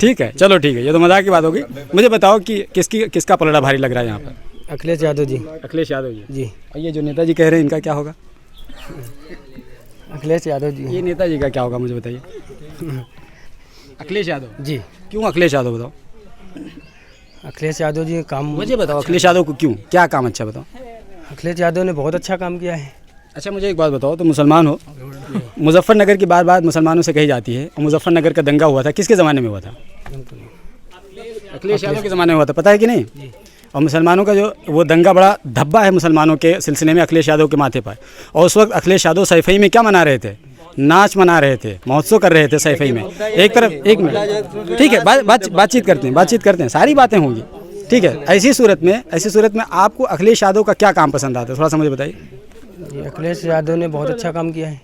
A: ठीक है, चलो ठीक है, ये तो मजाक की बात होगी। मुझे बताओ कि किसका पलड़ा भारी लग रहा है यहाँ पर?
C: अखिलेश यादव जी।
A: अखिलेश यादव जी।
C: जी।
A: और ये जो नेताजी कह रहे हैं, इनका क्या होगा?
C: अखिलेश यादव जी।
A: ये नेताजी का क्या होगा, मुझे बताइए। अखिलेश यादव
C: जी।
A: क्यों अखिलेश यादव, बताओ।
C: अखिलेश यादव जी काम
A: मुझे बताओ, अखिलेश यादव को क्यों, क्या काम अच्छा बताओ।
C: अखिलेश यादव ने बहुत अच्छा काम किया है।
A: अच्छा मुझे एक बात बताओ, तो मुसलमान हो, मुजफ्फरनगर की बात मुसलमानों से कही जाती है, और मुजफ्फरनगर का दंगा हुआ था, किसके ज़माने में हुआ था? अखिलेश यादव के ज़माने में हुआ था, पता है कि नहीं? और मुसलमानों का जो वो दंगा बड़ा धब्बा है मुसलमानों के सिलसिले में अखिलेश यादव के माथे पर। और उस वक्त अखिलेश यादव सैफई में क्या मना रहे थे? नाच मना रहे थे, महोत्सव कर रहे थे सैफई में। एक तरफ, एक मिनट, ठीक है, बातचीत करते हैं, सारी बातें होंगी, ठीक है। ऐसी सूरत में आपको अखिलेश यादव का क्या काम पसंद आता है, थोड़ा सा मुझे बताइए।
C: अखिलेश यादव ने बहुत अच्छा काम किया है।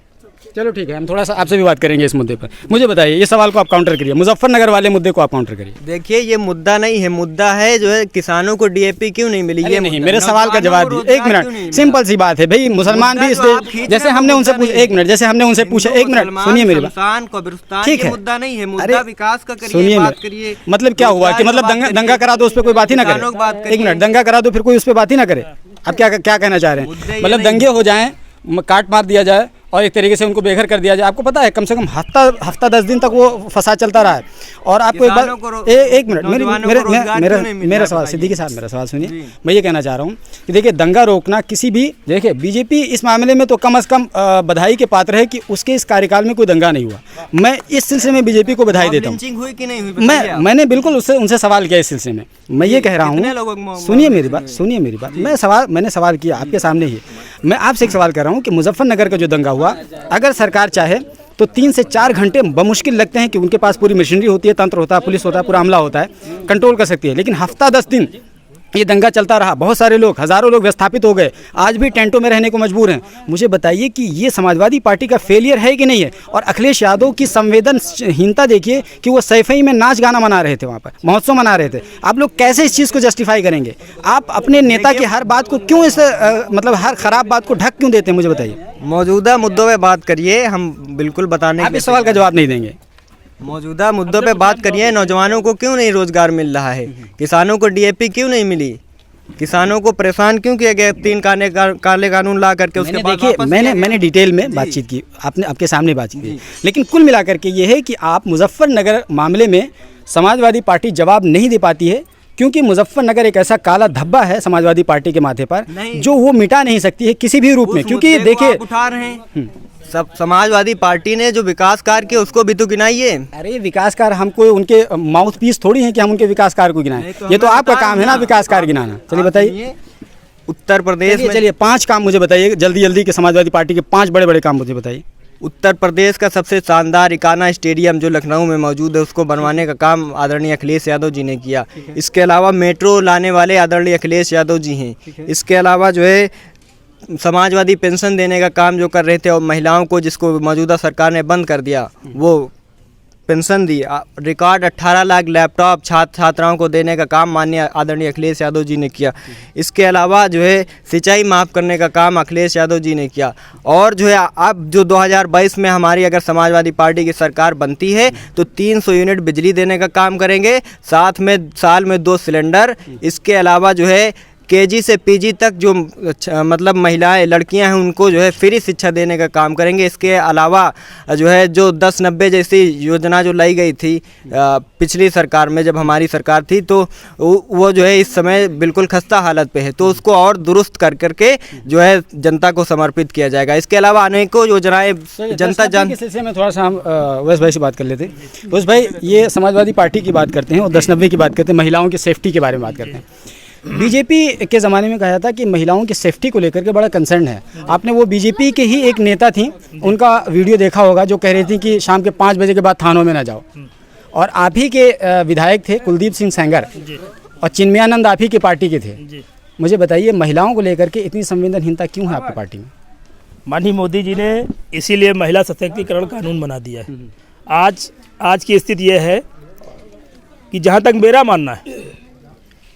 A: चलो ठीक है, हम थोड़ा सा आपसे भी बात करेंगे इस मुद्दे पर। मुझे बताइए, ये सवाल को आप काउंटर करिए, मुजफ्फरनगर वाले मुद्दे को आप काउंटर करिए।
C: देखिए, ये मुद्दा नहीं है, मुद्दा है जो है किसानों को डीएपी क्यों नहीं मिली। ये
A: नहीं, मेरे सवाल का जवाब दिए। एक मिनट, सिंपल सी बात है भाई, मुसलमान भी इस जैसे हमने उनसे पूछा, एक मिनट, जैसे हमने उनसे पूछा, एक मिनट सुनिए मेरी बात, ठीक है,
C: मुद्दा नहीं है, मुद्दा विकास का करिए,
A: सुनिए
C: बात करिए।
A: मतलब क्या हुआ कि मतलब दंगा करा दो, उस पर कोई बात ही ना करे। एक मिनट, दंगा करा दो फिर कोई उस पर बात ही ना करे। आप क्या कहना चाह रहे हैं? मतलब दंगे हो जाएं, काट मार दिया जाए और एक तरीके से उनको बेघर कर दिया जाए। आपको पता है कम से कम हफ्ता 10 दिन तक वो फसाद चलता रहा है। और आपको एक बार एक मिनट, मेरा सवाल, सिद्दीकी साहब मेरा सवाल सुनिए। मैं ये कहना चाह रहा हूँ कि देखिए, दंगा रोकना किसी भी, देखिए बीजेपी इस मामले में तो कम से कम बधाई के पात्र है कि उसके इस कार्यकाल में कोई दंगा नहीं हुआ। मैं इस सिलसिले में बीजेपी को बधाई देता हूँ। मैंने बिल्कुल उनसे सवाल किया इस सिलसिले में। मैं ये कह रहा हूँ, सुनिए मेरी बात, मैंने सवाल किया आपके सामने ही। मैं आपसे एक सवाल कर रहा हूँ कि मुजफ्फरनगर का जो दंगा हुआ, अगर सरकार चाहे तो 3 से 4 घंटे बमुश्किल लगते हैं कि उनके पास पूरी मशीनरी होती है, तंत्र होता है, पुलिस होता है, पूरा अमला होता है, कंट्रोल कर सकती है। लेकिन हफ्ता 10 दिन ये दंगा चलता रहा, बहुत सारे लोग, हज़ारों लोग विस्थापित हो गए, आज भी टेंटों में रहने को मजबूर हैं। मुझे बताइए कि ये समाजवादी पार्टी का फेलियर है कि नहीं है? और अखिलेश यादव की संवेदनहीनता देखिए कि वो सैफई में नाच गाना मना रहे थे, वहाँ पर महोत्सव मना रहे थे। आप लोग कैसे इस चीज़ को जस्टिफाई करेंगे? आप अपने नेता की हर बात को क्यों मतलब हर खराब बात को ढक क्यों देते हैं, मुझे बताइए।
C: मौजूदा मुद्दों पे बात करिए, हम बिल्कुल बताने।
A: आप इस सवाल का जवाब नहीं देंगे।
C: मौजूदा मुद्दों पे बात करिए। नौजवानों को क्यों नहीं रोजगार मिल रहा है? किसानों को डीएपी क्यों नहीं मिली? किसानों को परेशान क्यों किया गया 3 काले कानून ला करके? उसके बाद
A: देखिए, मैंने डिटेल में बातचीत की, आपके सामने बातचीत की, लेकिन कुल मिलाकर के ये है कि आप मुजफ्फरनगर मामले में समाजवादी पार्टी जवाब नहीं दे पाती है, क्योंकि मुजफ्फरनगर एक ऐसा काला धब्बा है समाजवादी पार्टी के माथे पर जो वो मिटा नहीं सकती है किसी भी रूप में। क्योंकि देखिए,
C: उठा रहे हैं सब समाजवादी पार्टी ने जो विकास कार्य किए उसको भी तो गिनाइए।
A: अरे विकास कार्य, हमको उनके माउथ पीस थोड़ी है कि हम उनके विकास कार्य को गिनाएं। ये तो आपका काम है ना, विकास कार्य गिनाना। चलिए बताइए,
C: उत्तर प्रदेश में
A: चलिए 5 काम मुझे बताइए जल्दी के, समाजवादी पार्टी के 5 बड़े काम मुझे बताइए।
C: उत्तर प्रदेश का सबसे शानदार इकाना स्टेडियम जो लखनऊ में मौजूद है, उसको बनवाने का काम आदरणीय अखिलेश यादव जी ने किया। इसके अलावा मेट्रो लाने वाले आदरणीय अखिलेश यादव जी हैं। इसके अलावा जो है समाजवादी पेंशन देने का काम जो कर रहे थे, और महिलाओं को जिसको मौजूदा सरकार ने बंद कर दिया, वो पेंशन दी। रिकॉर्ड 18 लाख लैपटॉप छात्राओं को देने का काम माननीय आदरणीय अखिलेश यादव जी ने किया। इसके अलावा जो है सिंचाई माफ़ करने का काम अखिलेश यादव जी ने किया। और जो है अब जो 2022 में हमारी अगर समाजवादी पार्टी की सरकार बनती है तो 300 यूनिट बिजली देने का काम करेंगे, साथ में साल में 2 सिलेंडर। इसके अलावा जो है केजी से पीजी तक जो मतलब महिलाएं लड़कियां हैं उनको जो है फ्री शिक्षा देने का काम करेंगे। इसके अलावा जो है जो 10-90 जैसी योजना जो लाई गई थी पिछली सरकार में, जब हमारी सरकार थी, तो वो जो है इस समय बिल्कुल खस्ता हालत पे है, तो उसको और दुरुस्त करके जो है जनता को समर्पित किया जाएगा। इसके अलावा अनेकों योजनाएं जनता के
A: सिलसिले में थोड़ा सा हम वैस भाई से बात कर लेते हैं। वैस भाई, ये समाजवादी पार्टी की बात करते हैं और 10-90 की बात करते हैं, महिलाओं की सेफ्टी के बारे में बात करते हैं। बीजेपी के ज़माने में कहा जाता कि महिलाओं की सेफ्टी को लेकर के बड़ा कंसर्न है। आपने वो बीजेपी के ही एक नेता थी, उनका वीडियो देखा होगा, जो कह रही थी कि शाम के 5 बजे के बाद थानों में ना जाओ। और आप ही के विधायक थे कुलदीप सिंह सेंगर, और चिन्मयानंद आप ही की पार्टी के थे। मुझे बताइए, महिलाओं को लेकर के इतनी संवेदनहीनता क्यों है आपकी पार्टी में?
B: माननीय मोदी जी ने इसीलिए महिला सशक्तिकरण कानून बना दिया है। आज की स्थिति यह है कि जहाँ तक मेरा मानना है,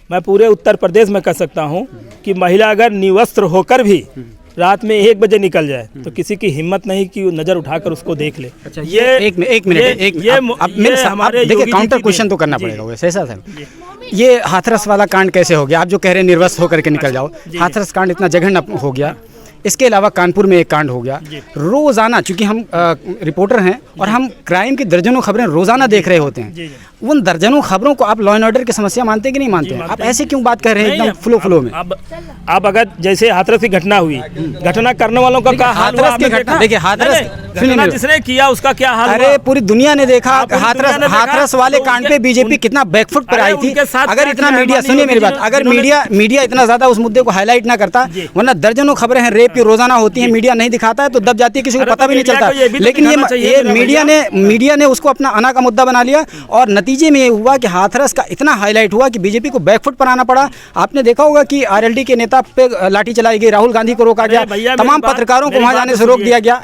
B: मैं पूरे उत्तर प्रदेश में कह सकता हूँ कि महिला अगर निवस्त्र होकर भी रात में 1 बजे निकल जाए तो किसी की हिम्मत नहीं कि नज़र उठाकर उसको देख ले।
A: अच्छा, ये एक मिनट हमारे देखिए, काउंटर क्वेश्चन तो करना पड़ेगा वैसे। ऐसा सर, ये हाथरस वाला कांड कैसे हो गया? आप जो कह रहे हैं निर्वस्त्र होकर के निकल जाओ, हाथरस कांड इतना जघन्य हो गया। इसके अलावा कानपुर में एक कांड हो गया। रोज़ाना, चूंकि हम रिपोर्टर हैं और हम क्राइम की दर्जनों खबरें रोज़ाना देख रहे होते हैं, उन दर्जनों खबरों को आप लॉ एंड ऑर्डर की समस्या मानते हैं कि नहीं मानते हैं? आप ऐसे क्यों बात कर रहे हैं एकदम फ्लो में?
B: अब अगर जैसे हाथरस की घटना हुई, घटना करने वालों का क्या हाल हुआ?
A: हाथरस की घटना देखिए, हाथरस
B: घटना जिसने किया उसका क्या हाल हुआ?
A: अरे पूरी दुनिया ने देखा हाथरस वाले कांड पे बीजेपी कितना बैकफुट पर आई थी। अगर इतना मीडिया, सुनिए मेरी बात, अगर मीडिया इतना ज्यादा उस मुद्दे को हाईलाइट ना करता, वरना दर्जनों खबरें हैं रेप की रोजाना होती हैं, मीडिया नहीं दिखाता है तो दब जाती है, किसी को पता भी नहीं चलता। लेकिन ये मीडिया ने उसको अपना आना का मुद्दा बना लिया, और नतीजे में ये हुआ कि हाथरस का इतना हाईलाइट हुआ कि बीजेपी को बैकफुट पर आना पड़ा। आपने देखा होगा कि आरएलडी के नेता पे लाठी चलाई गई, राहुल गांधी को रोका गया, तमाम पत्रकारों को वहां जाने से रोक दिया गया।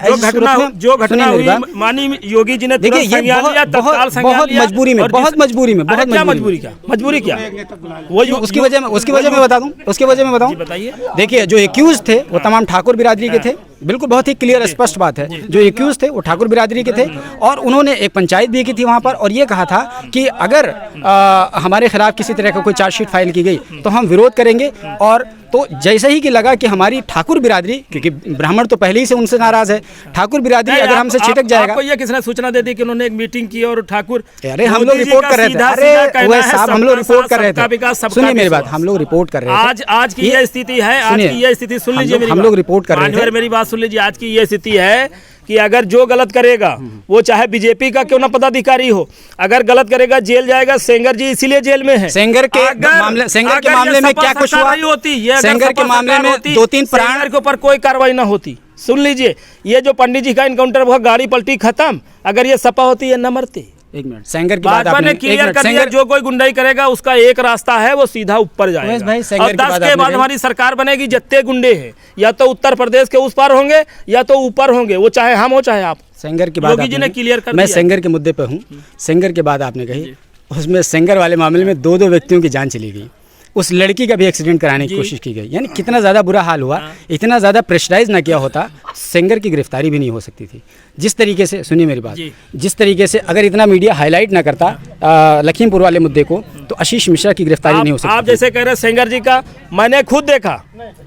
B: जो घटना हुई, माननीय योगी जी ने
A: देखिए, ये बहुत मजबूरी में मजबूरी क्या वो उसकी वजह मैं बता दूं।
B: बताइए।
A: देखिए, जो एक्यूज थे वो तमाम ठाकुर बिरादरी के थे, बिल्कुल बहुत ही क्लियर स्पष्ट बात है। जो एक्यूज थे वो ठाकुर बिरादरी के थे, और उन्होंने एक पंचायत भी की थी वहाँ पर, और ये कहा था कि अगर हमारे खिलाफ किसी तरह का कोई चार्जशीट फाइल की गई तो हम विरोध करेंगे। और तो जैसे ही कि लगा कि हमारी ठाकुर बिरादरी, क्योंकि ब्राह्मण तो पहले ही से उनसे नाराज है, ठाकुर बिरादरी अगर हमसे छिटक जाएगा।
B: आपको ये किसने सूचना दे दी कि उन्होंने एक मीटिंग की और ठाकुर?
A: अरे हम लोग रिपोर्ट कर रहे थे। अरे वो साहब, हम लोग रिपोर्ट कर रहे थे। सुनिए मेरी बात, हम लोग रिपोर्ट कर रहे थे।
B: आज की ये स्थिति है, आज की ये स्थिति सुन लीजिए,
A: हम लोग रिपोर्ट कर रहे थे।
B: मेरी बात सुन लीजिए। आज की ये स्थिति है कि अगर जो गलत करेगा, वो चाहे बीजेपी का क्यों ना पदाधिकारी हो, अगर गलत करेगा जेल जाएगा। सेंगर जी इसीलिए जेल में है।
A: सेंगर के मामले में क्या कुछ हुआ? सेंगर के मामले में 2-3 प्राण
B: के ऊपर कोई कार्रवाई ना होती। सुन लीजिए, ये जो पंडित जी का इनकाउंटर हुआ, गाड़ी पलटी, खत्म। अगर ये सपा होती है न मरती।
A: एक मिनट, सेंगर की बात
B: आपने
A: आपने
B: क्लियर कर दिया, जो कोई गुंडाई करेगा उसका एक रास्ता है, वो सीधा ऊपर जाएगा। और 10 के बाद हमारी सरकार बनेगी, जितने गुंडे हैं या तो उत्तर प्रदेश के उस पार होंगे या तो ऊपर होंगे, वो चाहे हम हो चाहे आप।
A: सेंगर की बात
B: योगी जी ने क्लियर कर दिया।
A: मैं सेंगर के मुद्दे पे हूँ। सेंगर के बाद आपने कही, उसमें सेंगर वाले मामले में 2 व्यक्तियों की जान चली गई, उस लड़की का भी एक्सीडेंट कराने की कोशिश की गई। यानी कितना ज़्यादा बुरा हाल हुआ। इतना ज़्यादा प्रेशराइज ना किया होता, सेंगर की गिरफ्तारी भी नहीं हो सकती थी। जिस तरीके से, सुनिए मेरी बात, जिस तरीके से अगर इतना मीडिया हाईलाइट ना करता लखीमपुर वाले मुद्दे को, तो आशीष मिश्रा की गिरफ्तारी नहीं हो सकती।
B: आप जैसे कह रहे सेंगर जी का, मैंने खुद देखा,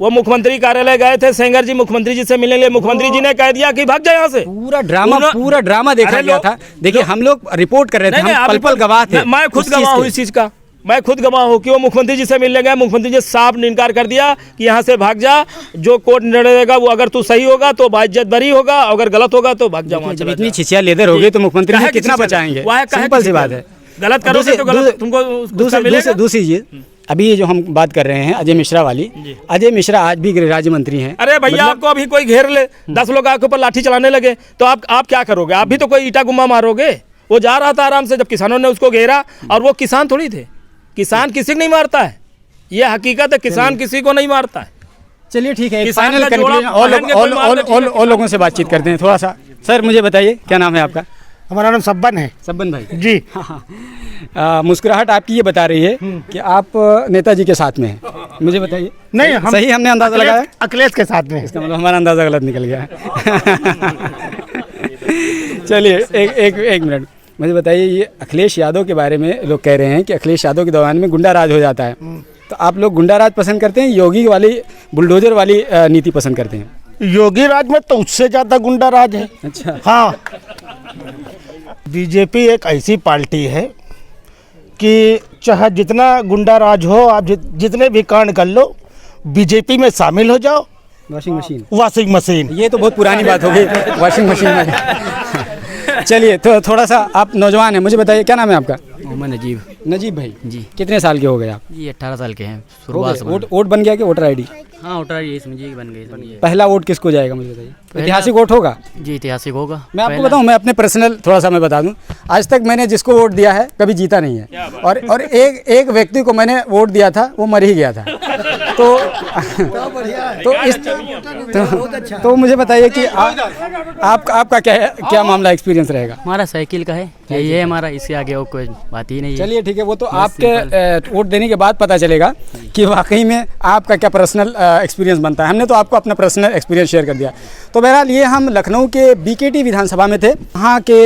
B: वो मुख्यमंत्री कार्यालय गए थे, सेंगर जी मुख्यमंत्री जी से मिलने के लिए, मुख्यमंत्री जी ने कह दिया कि भाग जाए यहाँ से।
A: पूरा ड्रामा देखा गया था। देखिए, हम लोग रिपोर्ट कर रहे थे, हम पल-पल गवाह थे।
B: मैं खुद गवाह हूँ इस चीज़ का, मैं खुद गवाह हूँ कि वो मुख्यमंत्री जी से मिलने गए, मुख्यमंत्री जी साफ इनकार कर दिया कि यहाँ से भाग जा, जो कोर्ट निर्णय देगा वो अगर तू सही होगा तो बाइज्जत बरी होगा, अगर गलत होगा तो भाग जाओ।
A: जब इतनी छिछिया लेदर हो गई तो मुख्यमंत्री जी कितना बचाएंगे? सिंपल सी बात है।
B: गलत करोगे तो गलत तुमको।
A: दूसरी चीज, अभी ये जो हम बात कर रहे हैं अजय मिश्रा वाली, अजय मिश्रा आज भी गृह राज्य मंत्री हैं।
B: अरे भैया, आपको अभी कोई घेर ले, 10 लोग आपके ऊपर लाठी चलाने लगे तो आप क्या करोगे? आप भी तो कोई ईटा गुम्मा मारोगे। वो जा रहा था आराम से, जब किसानों ने उसको घेरा, और वो किसान थोड़ी थे। किसान किसी को नहीं मारता है, ये हकीकत है, किसान किसी को नहीं मारता है।
A: चलिए ठीक है, फाइनल कंक्लूजन और लोगों से बातचीत करते हैं थोड़ा सा। सर मुझे बताइए, क्या नाम है आपका?
F: हमारा नाम सब्बन है।
A: सब्बन भाई
F: जी।
A: मुस्कुराहट आपकी ये बता रही है कि आप नेताजी के साथ में हैं। मुझे बताइए।
F: नहीं, हम
A: सही हमने अंदाजा लगाया?
F: अखिलेश के साथ में।
A: इसका मतलब हमारा अंदाजा गलत निकल गया। चलिए एक मिनट, मुझे बताइए, ये अखिलेश यादव के बारे में लोग कह रहे हैं कि अखिलेश यादव के दौरान में गुंडा राज हो जाता है, तो आप लोग गुंडा राज पसंद करते हैं, योगी वाली बुलडोजर वाली नीति पसंद करते हैं?
F: योगी राज में तो उससे ज़्यादा गुंडा राज है।
A: अच्छा।
F: हाँ, बीजेपी एक ऐसी पार्टी है कि चाहे जितना गुंडा राज हो, आप जितने भी कांड कर लो, बीजेपी में शामिल हो जाओ।
A: वॉशिंग मशीन,
F: ये तो बहुत पुरानी बात हो गई,
A: वॉशिंग मशीन में। चलिए, तो थोड़ा सा, आप नौजवान हैं, मुझे बताइए क्या नाम है आपका?
J: मोहम्मद नजीब।
A: नजीब भाई
J: जी
A: कितने साल के हो गए आप?
J: जी 18 साल के हैं
A: हो
J: शुरुआत
A: गए?
J: से
A: वोट बन गया कि वोटर आईडी?
J: हाँ वोटर ये समझिए कि बन गई
A: पहला वोट किसको जाएगा मुझे बताइए? ऐतिहासिक वोट होगा?
J: जी ऐतिहासिक होगा।
A: मैं आपको बताऊं, मैं अपने पर्सनल थोड़ा सा मैं बता दूं, आज तक मैंने जिसको वोट दिया है कभी जीता नहीं है, और एक व्यक्ति को मैंने वोट दिया था, वो मर ही गया था। तो मुझे बताइए कि आपका क्या मामला एक्सपीरियंस रहेगा?
J: हमारा साइकिल का है, यही है हमारा, इससे आगे और कोई बात ही नहीं है।
A: चलिए ठीक है, वो तो आपके वोट देने के बाद पता चलेगा कि वाकई में आपका क्या पर्सनल एक्सपीरियंस बनता है। हमने तो आपको अपना पर्सनल एक्सपीरियंस शेयर कर दिया। तो बहरहाल ये हम लखनऊ के बीकेटी विधानसभा में थे। यहाँ के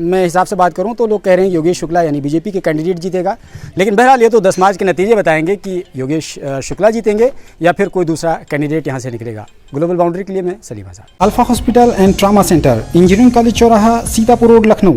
A: मैं हिसाब से बात करूँ तो लोग कह रहे हैं योगेश शुक्ला यानी बीजेपी के कैंडिडेट जीतेगा, लेकिन बहरहाल ये तो 10 मार्च के नतीजे बताएंगे कि योगेश शुक्ला जीतेंगे या फिर कोई दूसरा कैंडिडेट यहाँ से निकलेगा। ग्लोबल बाउंड्री के लिए मैं Salim Azad. Alpha hospital and trauma centre, engineering college चौराहा, सीतापुर रोड, लखनऊ।